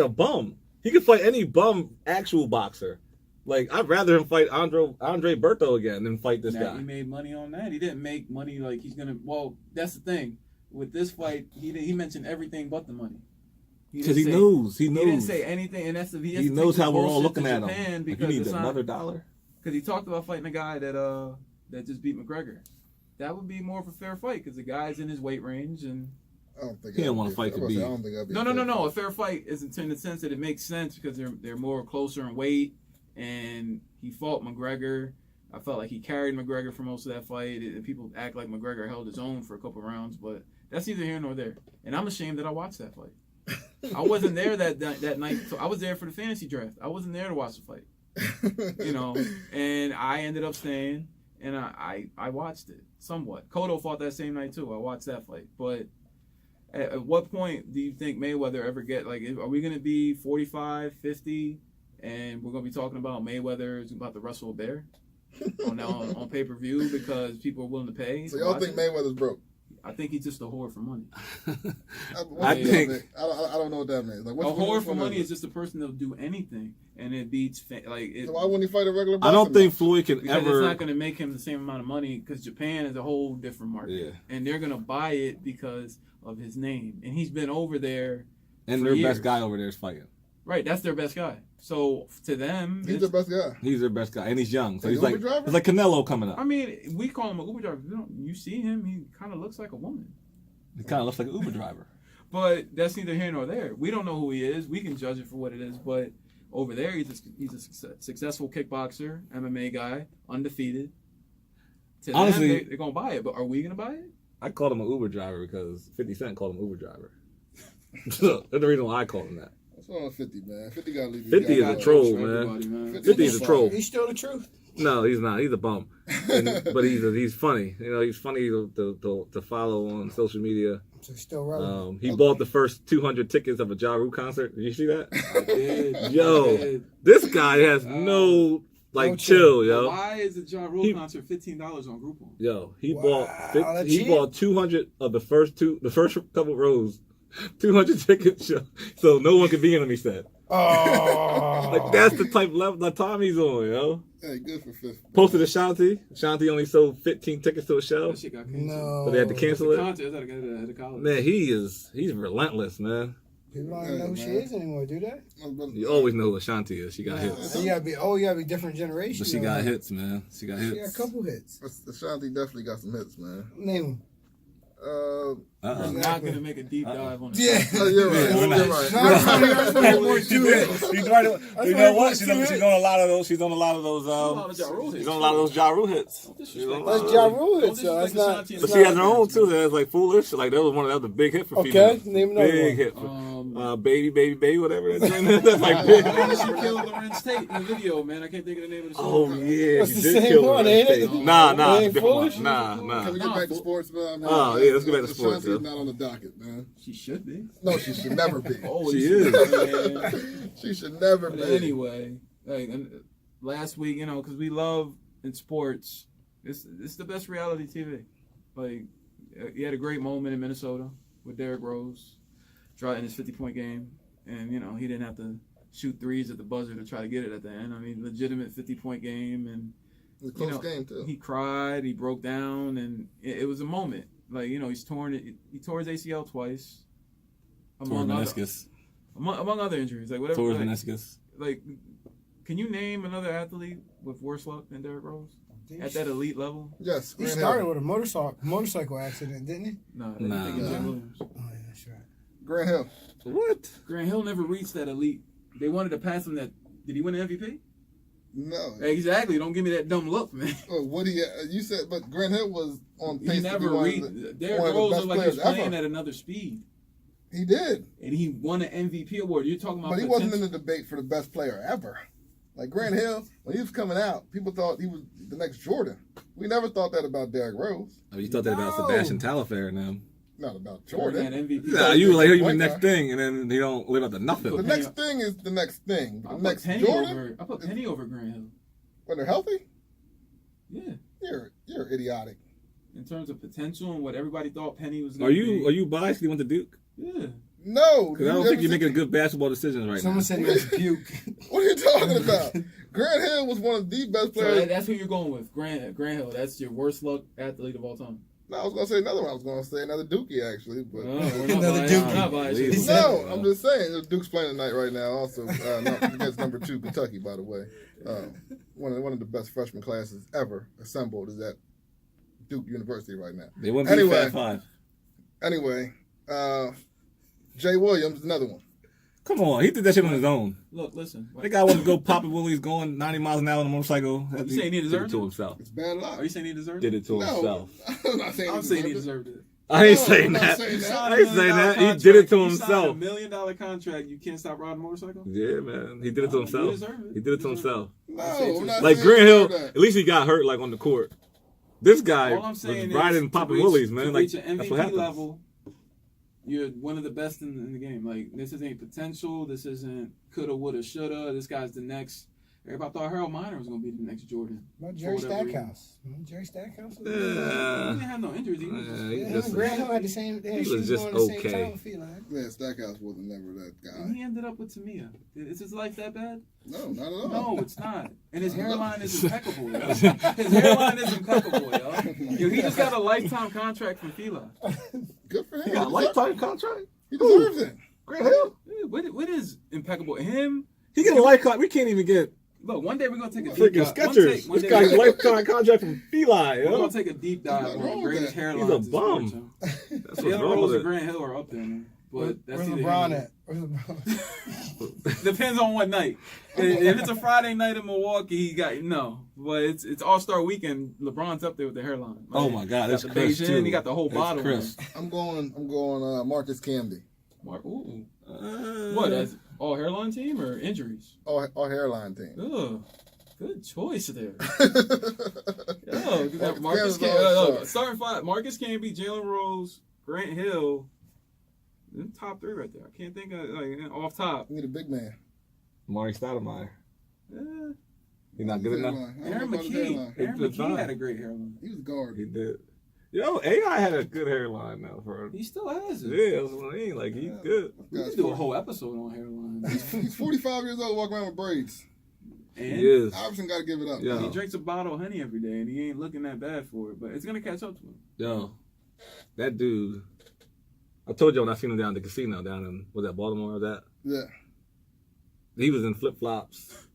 a bum. He can fight any bum actual boxer. Like, I'd rather him fight Andre Berto again than fight this guy. He made money on that. He didn't make money like he's gonna. Well, that's the thing. With this fight, he mentioned everything but the money. Because he knows. He didn't say anything, and that's he knows how we're all looking at him. Japan Like, you need another $1. Because he talked about fighting a guy that just beat McGregor. That would be more of a fair fight because the guy's in his weight range and. I don't think he don't want to fight Khabib. No. A fair fight isn't in the sense that it makes sense because they're more closer in weight, and he fought McGregor. I felt like he carried McGregor for most of that fight. People act like McGregor held his own for a couple rounds, but that's neither here nor there. And I'm ashamed that I watched that fight. I wasn't there that night. So I was there for the fantasy draft. I wasn't there to watch the fight. And I ended up staying, and I watched it somewhat. Cotto fought that same night too. I watched that fight, but. At what point do you think Mayweather ever get, like, are we going to be 45, 50, and we're going to be talking about Mayweather is about to wrestle a bear on pay-per-view because people are willing to pay? So y'all think Mayweather's broke? I think he's just a whore for money. I don't know what that means. Like, a whore for money is just a person that'll do anything, and it beats, so why wouldn't he fight a regular boxer? I don't think Floyd can because ever. It's not going to make him the same amount of money because Japan is a whole different market. Yeah. And they're going to buy it because of his name. And he's been over there. And their best guy over there is fighting. Right, that's their best guy. So to them, he's their best guy. He's their best guy, and he's young. So he's like like, it's like Canelo coming up. I mean, we call him an Uber driver. You see him, he kind of looks like a woman. He kind of looks like an Uber driver. But that's neither here nor there. We don't know who he is. We can judge it for what it is. But over there, he's a successful kickboxer, MMA guy, undefeated. To Honestly, them, they're going to buy it. But are we going to buy it? I called him an Uber driver because 50 Cent called him Uber driver. So that's the reason why I called him that. What's wrong with 50, man? 50 got to leave. 50 is a troll, man. 50 is a troll. He's still the truth. No, he's not. He's a bum. But he's funny. He's funny to follow on social media. So he's still relevant. He bought the first 200 tickets of a Ja Rule concert. Did you see that? I did. Yo, this guy has no chill, yo. Why is a Ja Rule concert $15 on Groupon? Yo, he bought 200 of the first couple rows, 200 tickets, so no one could be in them. He said. Oh, like that's the type of time he's on, yo. Hey, good for 50. Posted Ashanti. Ashanti only sold 15 tickets to a show. That shit got canceled. no. So they had to cancel it. Man, he's relentless, man. People don't even know who she is anymore, do they? You always know who Ashanti is. She got hits. You gotta be different generation. But she got hits, man. She got hits. She got a couple hits. Ashanti definitely got some hits, man. Name them. I'm not going to make a deep dive on it. Yeah. You're right. We're not. You're right. She's right. You know what? She's on a lot of those. She's on a lot of those. She's on a lot of those Ja Rule hits. That's Ja Rule hits, so that's not. But she has her own too. That's like Foolish. Like that was the big hit for females. Okay, name another big one. hit. baby, whatever that's in there. That's like big. She killed Lorenz Tate in the video, man. I can't think of the name of the song. Oh yeah, That's she the did same kill one, Lorenz ain't it? Tate. Nah, Ain't different foolish? one. Nah. Can we get back to sports, man? Oh, yeah, let's get back to sports, Chauncey's yeah. not on the docket, man. She should be. No, she should never be. Oh, She is. Man. She should never But be. anyway, like last week, because we love in sports, it's the best reality TV. Like, he had a great moment in Minnesota with Derrick Rose, in his 50-point game, and he didn't have to shoot threes at the buzzer to try to get it at the end. I mean, legitimate 50-point game, and It was a close game, too. he cried, he broke down, and it was a moment. Like, he tore his ACL twice, Torn meniscus. among other injuries, like whatever. Torn Like, meniscus. like, can you name another athlete with worse luck than Derrick Rose at that elite level? Yes. He Grant started Hill. with a motorcycle accident, didn't he? No, Nah. think of Jim Williams. Oh, yeah, that's right. Grant Hill. What? Grant Hill never reached that elite. They wanted to pass him that. Did he win the MVP? No. Exactly. Don't give me that dumb look, man. What you said, but Grant Hill was on pace He to be never one reached. of the Derrick best Rose looked like he was players playing ever. at another speed, He did. and he won an MVP award. You're talking about, But he wasn't in potential- the debate for the best player ever. Like Grant Hill, when he was coming out, people thought he was the next Jordan. We never thought that about Derrick Rose. Oh, you thought that about No. Sebastian Talafair and them. Not about Jordan Jordan. had MVP. Nah, you like you White the next guy. thing, and then you don't live up to The nothing. next thing is the next thing. I The put next Penny Jordan, over. I put Penny over Grant Hill. when they're healthy, Yeah, you're idiotic. in terms of potential and what everybody thought Penny was. Are Gonna you be. biased? You went to Duke? Yeah. No. Because I don't think you're making good basketball decisions right Someone now. said he was puke. What are you talking about? Grant Hill was one of the best So players. that's who you're going with, Grant Hill. That's your worst luck athlete of all time. No, I was going to say another one. I was going to say another Dookie, actually. But We're not Another biased. Duke. We're not biased. He said- no, I'm just saying. Duke's playing tonight right now. Also, against number 2 Kentucky, by the way. One of the best freshman classes ever assembled is at Duke University right now. They wouldn't be Anyway. Fat Five. Anyway, Jay Williams, another one. Come on, he did that shit on his own. Look, listen. That guy wanted to go popping willies going 90 miles an hour on a motorcycle. You saying he did deserved it to it? himself. It's bad luck. Are you saying he deserved Did it? it to himself. I'm not saying I'm saying he deserved it. I ain't No, saying I'm not that. saying that. I ain't saying that. He did it to himself. $1 million contract. You can't stop riding a motorcycle. Yeah, man. He did it to You himself. deserve it. He did it to You deserve himself. No, I'll say I'm not Like saying Grant Hill, that. at least he got hurt like on the court. This guy All I'm was saying is riding to popping reach- willies, to man. Like reach an that's what MVP happens. level, you're one of the best in the game. Like, this isn't potential. This isn't coulda, woulda, shoulda. This guy's the next. Everybody thought Harold Miner was going to be the next Jordan. About Jerry For whatever reason. Stackhouse. Jerry Stackhouse? He didn't have no injuries. He was just, He Yeah, him just- and Grant Hill had the same. he She was was just going the same okay. time, I feel like. Yeah, Stackhouse wasn't never that and guy. he ended up with Tamia. Is his life that bad? No, not at all. No, it's not. And his hairline is impeccable, yo. His hairline is impeccable, yo. Yo, he just got a lifetime contract from Fila. Good for him. He got a lifetime contract? He deserves it. Grant Hill? What is impeccable? Him? He get a lifetime. We can't even get Look, one day we're gonna take a freaking deep dive. Skechers. One This day guy's we're lifetime contract from Feli, we're yo. gonna take a deep dive Nothing on wrong the with greatest that. hairlines. He's a in sports, bum. yo. That's what's Jalen wrong Rose with and it. Grant Hill are up there, man. But that's Where's either LeBron him. at? Where's LeBron? Depends on what night. If it's a Friday night in Milwaukee, he got no. But it's All-Star weekend. LeBron's up there with the hairline. Oh my God, He that's got the Chris beige too. in, he got the whole That's bottle. Chris. I'm going Marcus Camby. Ooh. What? That's all hairline team or injuries? All hairline team. Ugh. Good choice there. Marcus Marcus Camby's all Camby. Starting five. Marcus Camby, Jalen Rose, Grant Hill. Them top 3 right there. I can't think of like off top. Need a big man. Maury Stoudemire. Yeah. He's not good enough. Aaron McKee. Aaron Good McKee time. had a great hairline. He was a guard. He did. Yo, AI had a good hairline now for He still has it. yeah, that's what I mean. Like he's good. We could do a whole episode on hairline. He's 45 years old, walking around with braids. And He is. Iverson got to give it up. Yeah. he drinks a bottle of honey every day, and he ain't looking that bad for it. But it's gonna catch up to him. Yo, that dude. I told you when I seen him down at the casino down in was that Baltimore or that? Yeah. He was in flip flops.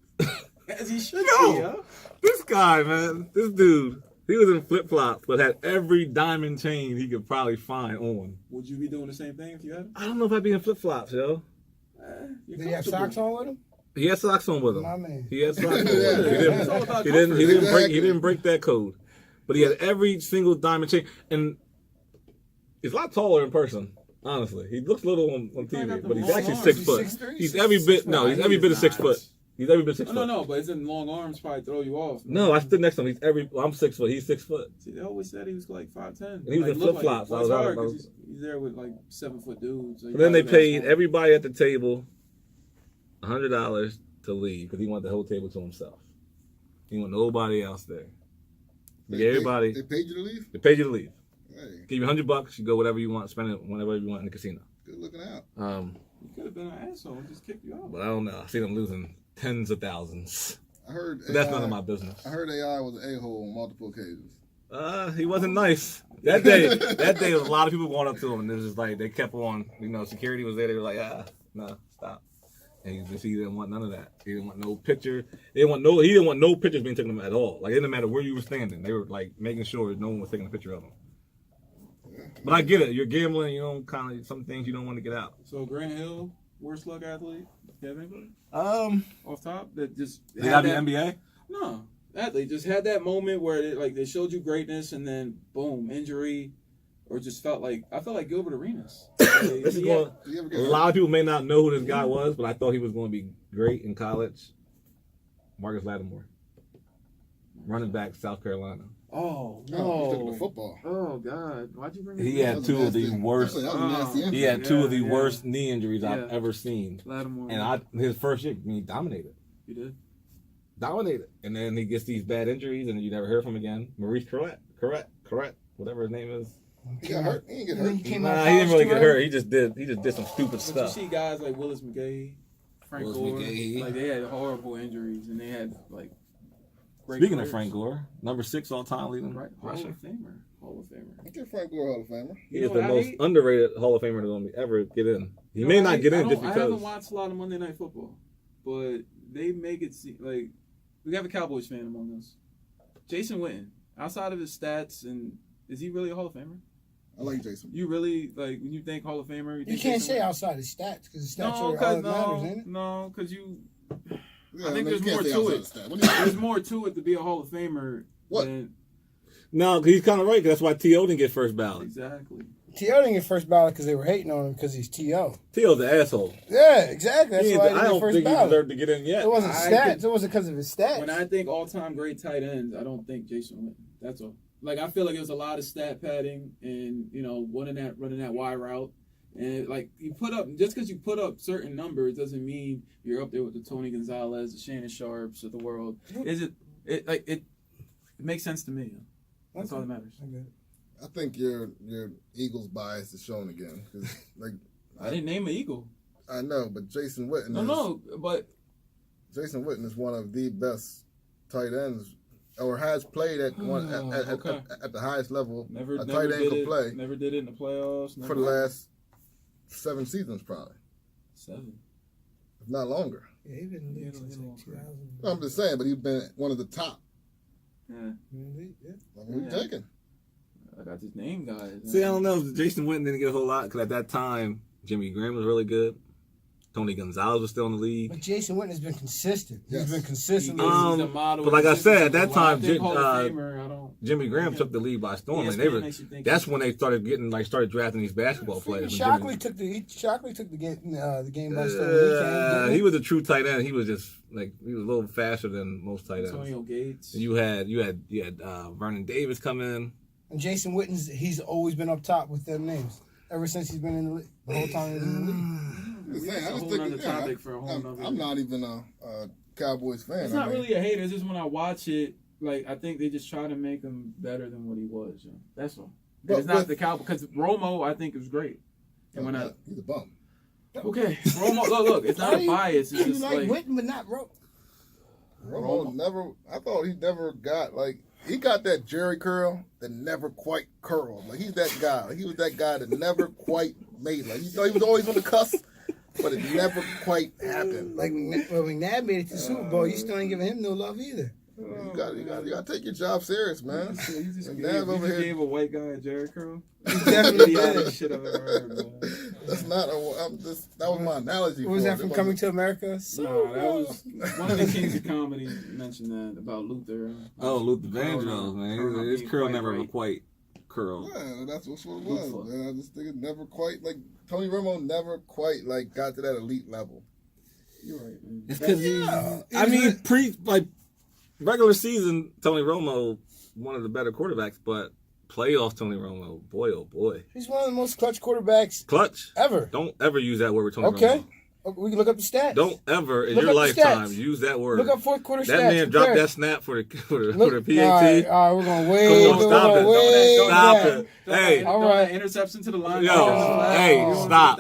As he should Yo! be, yo. This guy, man, this dude, he was in flip flops, but had every diamond chain he could probably find on. Would you be doing the same thing if you had him? I don't know if I'd be in flip flops, yo. You're Did he have comfortable. socks on with him? He had socks on with him. My man. He had socks on with him. It's all about He didn't comfort. he didn't break that code. But he had every single diamond chain, and he's a lot taller in person. Honestly, he looks little on He probably got TV, the but he's long actually arms. 6 He's foot. 6'3", He's every bit. No, he's every bit of 6 foot. He's every bit of 6 foot. No, but isn't long arms probably throw you off? Man. No, I stood next to him. He's every. Well, I'm 6 foot. He's 6 foot. See, they always said he was like 5'10". And he was in flip flops. Like, hard because he's there with like 7 foot dudes. So But then they paid everybody at the table $100 to leave because he wanted the whole table to himself. He wanted nobody else there. They gave everybody. They paid you to leave? They paid you to leave. Hey, Give you $100. You go whatever you want. Spend it whenever you want in the casino. good looking out. You could have been an asshole and just kicked you out. But I don't know. I see them losing tens of thousands. I heard But that's none of my business. I heard AI was an a-hole on multiple occasions. He wasn't nice. That day, a lot of people went up to him, and it was just like, they kept on, security was there, they were like, no, stop. And he didn't want none of that. He didn't want no picture. He didn't want no pictures being taken of him at all. Like, it didn't matter where you were standing. They were, like, making sure no one was taking a picture of him. But I get it. You're gambling, some things you don't want to get out. So Grant Hill, worst luck athlete? Kevin? Off top? That just They got the NBA? No. They just had that moment where they showed you greatness and then boom, injury, or just felt like Gilbert Arenas. This is going. A lot of people may not know who this guy was, but I thought he was going to be great in college. Marcus Lattimore, running back, South Carolina. Oh No, no! he took it to football. Oh God! Why'd you bring? He had two of the worst. He had two of the worst knee injuries I've ever seen. Lattimore. And his first year, he dominated. You did. Dominated, and then he gets these bad injuries, and you never hear from him again. Maurice Correct, whatever his name is. He got hurt. He didn't get hurt. He didn't really get hurt. He just did some stupid But stuff. you see guys like Willis McGahee, Frank Gore, like they had horrible injuries, and they had like. Speaking of Frank Gore, number 6 all time leading rusher. Hall of Famer. I give Frank Gore Hall of Famer. He is the most underrated Hall of Famer to ever get in. He may not get in just because. I haven't watched a lot of Monday Night Football, but they make it seem like we have a Cowboys fan among us. Jason Witten, outside of his stats, and is he really a Hall of Famer? I like Jason. You really when you think Hall of Famer? You can't say outside his stats because the stats are all that matters, ain't it? No, because you. Yeah, I think there's more to it. There's more to it to be a Hall of Famer. What? No, he's kind of right. Cause that's why T.O. didn't get first ballot. Exactly. T.O. didn't get first ballot because they were hating on him because he's T.O. T.O.'s the asshole. Yeah, exactly. That's why he didn't I get don't first think he ballot. deserved to get in yet. It wasn't stats. It wasn't because of his stats. When I think all-time great tight ends, I don't think Jason Witten. That's all. Like I feel like it was a lot of stat padding and running that Y route. And you put up just because you put up certain numbers doesn't mean you're up there with the Tony Gonzalez, the Shannon Sharps of the world. It makes sense to me. That's all that matters. I think your Eagles bias is shown again. I didn't name an Eagle. I know, but Jason Witten. But Jason Witten is one of the best tight ends, or has played at at the highest level. A tight end could play. Never did it in the playoffs. For the last 7 seasons, probably. 7. If not longer. Yeah, he's been in the league since like 2000. I'm just saying, but he's been one of the top. Yeah. Who you taking? I got this name, guys. See, I don't know. Jason Witten didn't get a whole lot because at that time, Jimmy Graham was really good. Tony Gonzalez was still in the league. But Jason Witten has been consistent. Yes. He's been consistent. He's a model. But like I said, at that time, Famer, Jimmy Graham took the lead by storm, and that's when they started drafting these basketball players. Shockley took the game by storm. He was a true tight end. He was just he was a little faster than most tight ends. Antonio Gates. And you had Vernon Davis come in. And Jason Witten, he's always been up top with them names ever since he's been in the league. The whole time he's in the league. I'm not even a Cowboys fan. It's not really a hater. It's just when I watch it, I think they just try to make him better than what he was. You know? That's all. But it's not the Cowboys because Romo, I think, is great. And he's a bum. Okay, Romo. Look, it's not a bias. It's just like Witten, but not Romo. Romo never. I thought he never got he got that Jerry curl that never quite curled. He's that guy. He was that guy that never quite made he was always on the cusp, but it never quite happened. When McNabb made it to the Super Bowl, you still ain't giving him no love either. You gotta take your job serious, man. You just gave a white guy a Jerry curl. He definitely did. Shit I've ever heard, man. That's not that was my analogy. What was that from Coming to America? No, that was one of the kings of comedy mentioned that about Luther. Oh, Luther Vandross, man. His curl never quite curl. Yeah, that's what it was, man. I just think it never quite, like, Tony Romo never quite, like, got to that elite level. You're right, man. It's because regular season, Tony Romo, one of the better quarterbacks, but playoff Tony Romo, boy, oh boy. He's one of the most clutch quarterbacks ever. Don't ever use that word with Tony Romo. Okay. We can look up the stats. Don't ever in Look your up the lifetime stats. use that word. Look up fourth quarter that stats. man dropped that snap for the PAT. All right, we're going way. Come on, stop it. Stop it. Hey. All right. Interception to the line. Stop.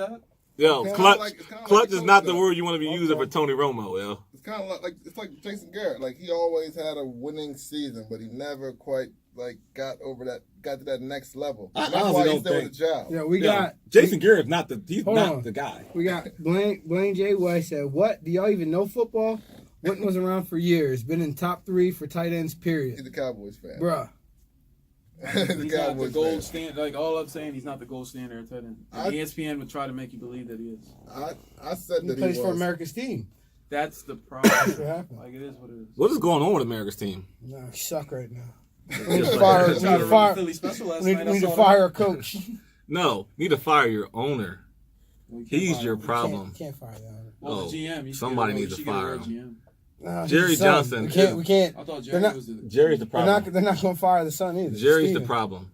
Yo, clutch is not the though. word you want to be using for Tony Romo, yo. It's kind of like Jason Garrett. Like, he always had a winning season, but he never quite, like, got to that next level. I That's why he's don't still think- with the job. Yeah, we got Jason Garrett's not the on. guy. We got Blaine J. White said, "What? Do y'all even know football? Witten was around for years. Been in top 3 for tight ends. He's Period. a Cowboys fan. Bruh. He's a He's not the Cowboys gold fan. standard. Like, all I'm saying, he's not the gold standard at tight end. And ESPN would try to make you believe that he is. I said He that plays he for was. America's team. That's the problem. What happened? Like, it is what it is. What is going on with America's team? No, you suck right now. Just We need to like- fire. They We tried need to to run fire. Philly special last We night. need I to saw fire a coach. No, need to fire your owner. that. We can't He's fire your him. problem. Can't fire that. Well, Oh, the GM. somebody needs to fire him. GM. No, he's Jerry the son. Johnson. We can't. I thought They're Jerry not- was the. Jerry's the problem. They're not going to fire the son either. Jerry's Steven. the problem.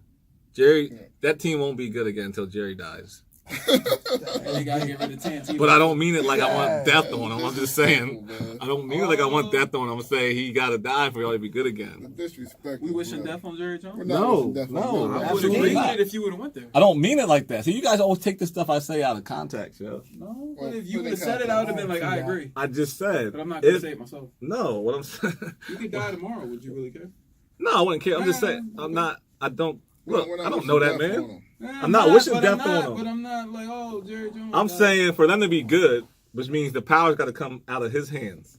Jerry, that team won't be good again until Jerry dies. They gotta get rid of TNT. But I don't mean it like I want death on him. I'm just saying. I don't mean it like I want death on him. I'm saying he got to die for y'all to be good The again. disrespect. We is wishing real. death on Jerry We're Jones. not No, wishing death on no, Jerry. I would have absolutely agreed not. it if you would have went there. I don't mean it like that. See, you guys always take the stuff I say out of context, yo. No, Well, but if you put would in have said it, I would have been like, I context. agree. I just said. But I'm not gonna if- say it myself. No, what I'm saying. You could die tomorrow. Would you really care? No, I wouldn't care. I'm just saying. I'm not. I don't. Look, We're not I don't wishing know that death on man. him. I'm not wishing but death I'm not, on him. But I'm not like, oh, Jerry Jones. I'm died. saying for them to be good, which means the power's got to come out of his hands,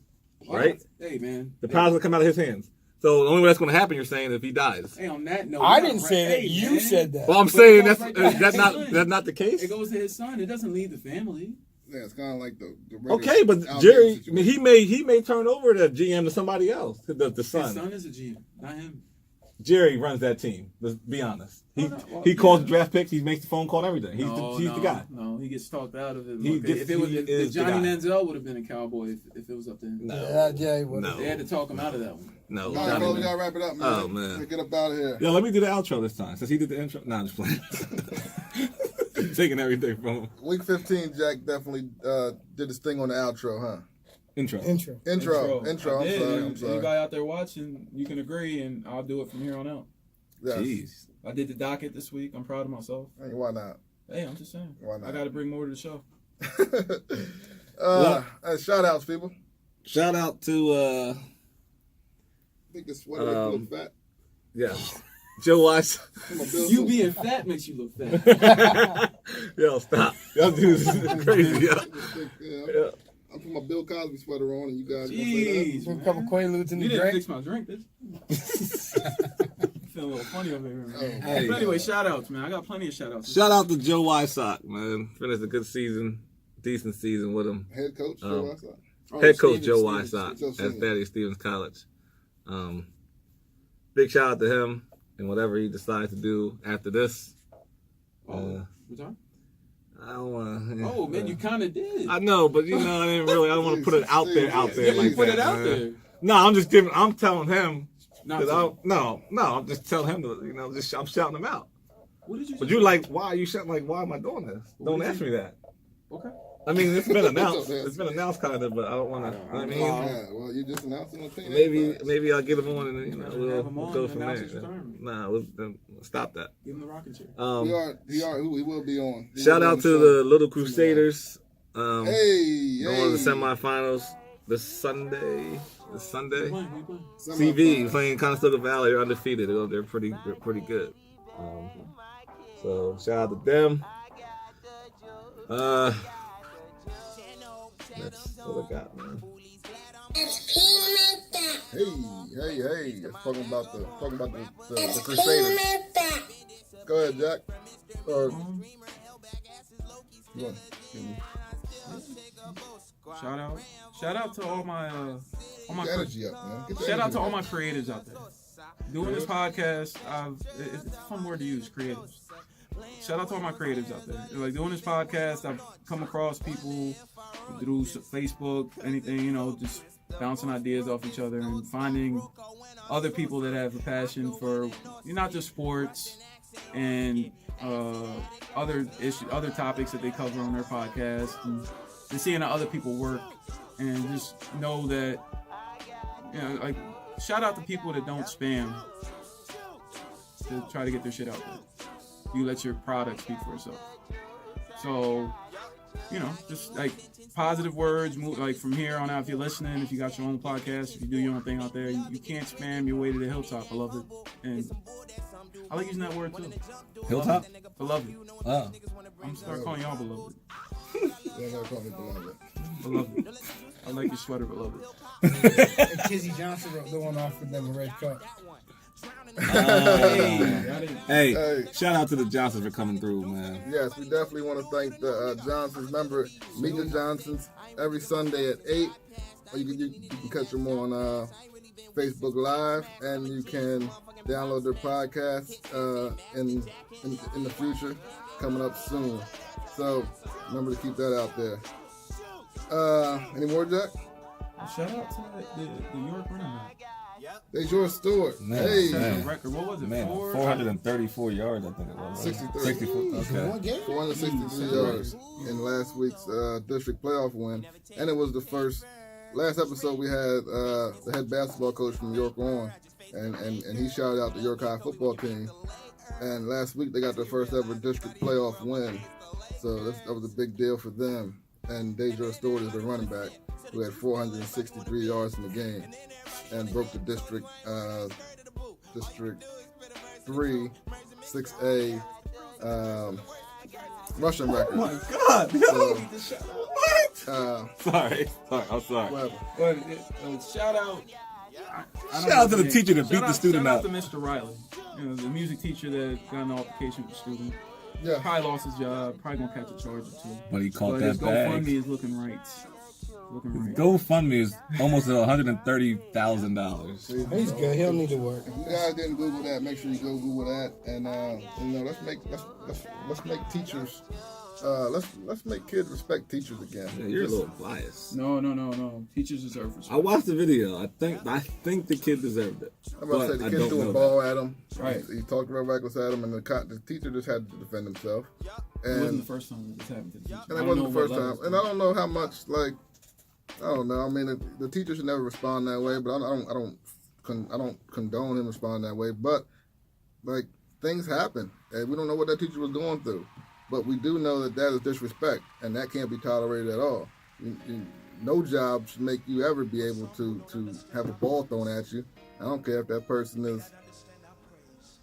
right? Hey, man. The power's got to come out of his hands. So the only way that's going to happen, you're saying, if he dies. Hey, on that note, I you're didn't not say right. that. Hey, You man. said that. Well, I'm But saying it goes right back to his son. that's not the case. It goes to his son. It doesn't leave the family. Yeah, it's kind of like the regular Okay, but Alabama Jerry, I situation. mean, he may turn over the GM to somebody else, the His son. son is a GM, not him. Jerry runs that team. Let's be honest. He Well, he calls yeah. the draft picks. He makes the phone call and everything. He's the guy. No, he gets talked out of it. He Look, gets- if it was he if is the Johnny guy. Manziel would have been a Cowboy if it was up to him. No. Yeah, Jay, what No. They had to talk him out of that one. No. All right, Johnny fellas, we Man. gotta wrap it up, man. Oh, man. Let's get up out of here. Yo, let me do the outro this time since he did the intro. Nah, I'm just playing. Taking everything from him. Week 15, Jack definitely did his thing on the outro, huh? Intro. Intro. Intro. I I'm did, sorry. and I'm sorry. Anybody out there watching, you can agree, and I'll do it from here on out. Yes. Jeez. I did the docket this week. I'm proud of myself. Hey, why not? Hey, I'm just saying. Why not? I got to bring more to the show. Shout outs, people. Shout out to I think this sweater makes me look fat. yeah, Joe Wise. My bills You so- being fat makes you look fat. Yo, stop. Y'all dudes is crazy. Yo. Yeah. Yeah. I'm putting my Bill Cosby sweater on, and you guys gonna say Jeez, A man. couple Quaaludes in You the didn't drink. fix my drink, bitch. Feeling a little funny over here. Man. Oh. Hey. But anyway, shout outs, man. I got plenty of shout outs. Shout out to Joe Wysock, man. Finished a good season, decent season with him. that? Head coach, Joe Wysock. Head coach Stevens, Joe Stevens. Wysock Joe at Stevens. Thaddeus Stevens College. Big shout out to him and whatever he decides to do after this. What's that? I don't want to. Oh, man, you kind of did. I know, but you know, I didn't really. I don't want to put it out there. Yeah, you like put that, it out man. there. No, I'm just giving. I'm telling him. Not 'Cause so. no, I'm just telling him to. You know, I'm shouting him out. What did you But say? you like, why are you shouting? Like, why am I doing this? What Don't did ask you- me that. Okay. I mean, it's been announced. Okay. It's been announced, kind of, but I don't want to. I mean, Yeah, well, you just announced an opinion. maybe I'll get him on, and you know, Have we'll him on go and from announce there. his retirement. Nah, we'll stop that. Give him the rocking chair. He will be on. He Shout will be out on to show. the Little Crusaders. Hey, Going to the semifinals this Sunday. This Sunday. Who playing? Who playing? CV playing Conestoga Valley. They're undefeated. They're pretty good. So shout out to them. That's what I got, man. Hey! Talking about the Crusaders. Go ahead, Jack. Or you want? Shout out to all my Get the energy up, man. Get the shout out energy to all up. my creatives out there. doing this podcast, it's a fun word to use, creatives. Shout out to all my creatives out there. Like doing this podcast, I've come across people through Facebook, anything, you know, just bouncing ideas off each other and finding other people that have a passion for not just sports and other issues, other topics that they cover on their podcast, and seeing how other people work, and just know that, you know, like, shout out to people that don't spam to try to get their shit out there. You let your product speak for itself. So, you know, just like positive words, like from here on out, if you're listening, if you got your own podcast, if you do your own thing out there, you can't spam your way to the hilltop. I love it. And I like using that word too. Hilltop? Beloved. Oh. I'm gonna start calling y'all beloved. Yeah, no, call me beloved. Beloved. I like your sweater, beloved. And Kizzy Johnson wrote the one off with them a red cup. Hey, shout out to the Johnsons for coming through, man. Yes, we definitely want to thank the Johnsons. Remember, meet the Johnsons every Sunday at 8. You can catch them on Facebook Live, and you can download their podcast in the future, coming up soon. So remember to keep that out there. Any more, Jack? Shout out to the York running back. Dejour Stewart. Man, Hey, man. Record. What was it? Man, 434 yards, I think it was. 63. 64. Okay. One game? 463 yards in last week's district playoff win. And it was the first. Last episode we had the head basketball coach from York on, and he shouted out the York High football team. And last week they got their first ever district playoff win. So that was a big deal for them. And Dejour Stewart is the running back who had 463 yards in the game and broke the District 3 6A rushing record. Oh my God! So, Sorry, I'm sorry. whatever. But shout out. Shout out to the teacher that beat the student Shout out. out to Mr. Riley, you know, the music teacher that got an altercation with the student. Yeah. Probably lost his job. Probably gonna catch a charge or two. But he caught But that his GoFundMe bag. is looking right. GoFundMe is almost $130,000. He's good. He don't need to work. If you guys didn't Google that, make sure you go Google that, and let's make teachers, let's make kids respect teachers again. Yeah, you're a little biased. No. Teachers deserve respect. I watched the video. I think the kid deserved it. I'm about to say the But I kid don't threw know a ball at him. Right. He talked real reckless at him, and the teacher just had to defend himself. It wasn't And the first time this happened to the teacher. And it wasn't the first time. And I don't know how much, like, I don't know. I mean, the teacher should never respond that way, but I don't condone him responding that way. But, like, things happen, and we don't know what that teacher was going through. But we do know that is disrespect, and that can't be tolerated at all. No job should make you ever be able to have a ball thrown at you. I don't care if that person is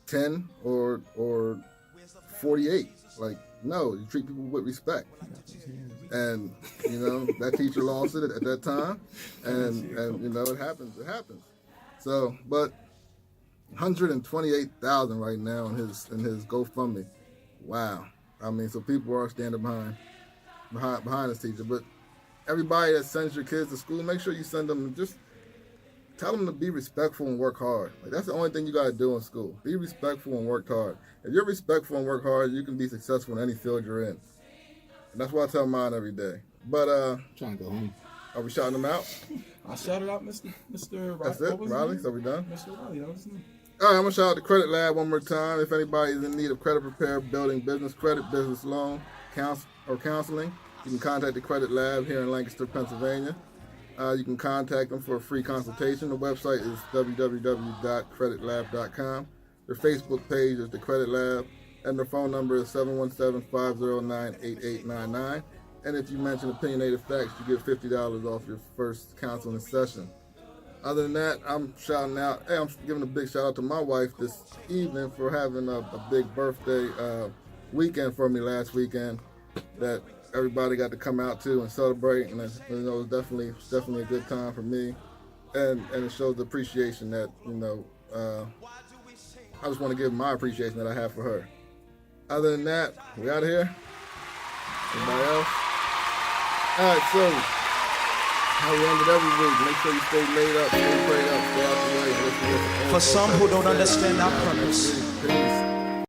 10 or 48. Like, no, you treat people with respect. And, that teacher lost it at that time. And it happens. It happens. So, but 128,000 right now in his GoFundMe. Wow. I mean, so people are standing behind this teacher. But everybody that sends your kids to school, make sure you send them, just tell them to be respectful and work hard. Like, that's the only thing you got to do in school. Be respectful and work hard. If you're respectful and work hard, you can be successful in any field you're in. And that's what I tell mine every day. But I'm trying to go home. are we shouting them out? I shouted out Mr. That's it, Riley. So we done? Mr. Riley, that was me. All right, I'm going to shout out the Credit Lab one more time. If anybody is in need of credit repair, building, business credit, business loan, counseling, you can contact the Credit Lab here in Lancaster, Pennsylvania. You can contact them for a free consultation. The website is www.creditlab.com. Their Facebook page is the Credit Lab, and their phone number is 717-509-8899. And if you mention Opinionated Facts, you get $50 off your first counseling session. Other than that, I'm shouting out. Hey, I'm giving a big shout out to my wife this evening for having a big birthday weekend for me last weekend that everybody got to come out to and celebrate. And it was definitely a good time for me, and it shows the appreciation that I just want to give my appreciation that I have for her. Other than that, we out of here. Anybody else? All right, so how we end it every week. Make sure you stay laid up, stay prayed up, stay out the way, listen to For some who don't understand our purpose, Peace.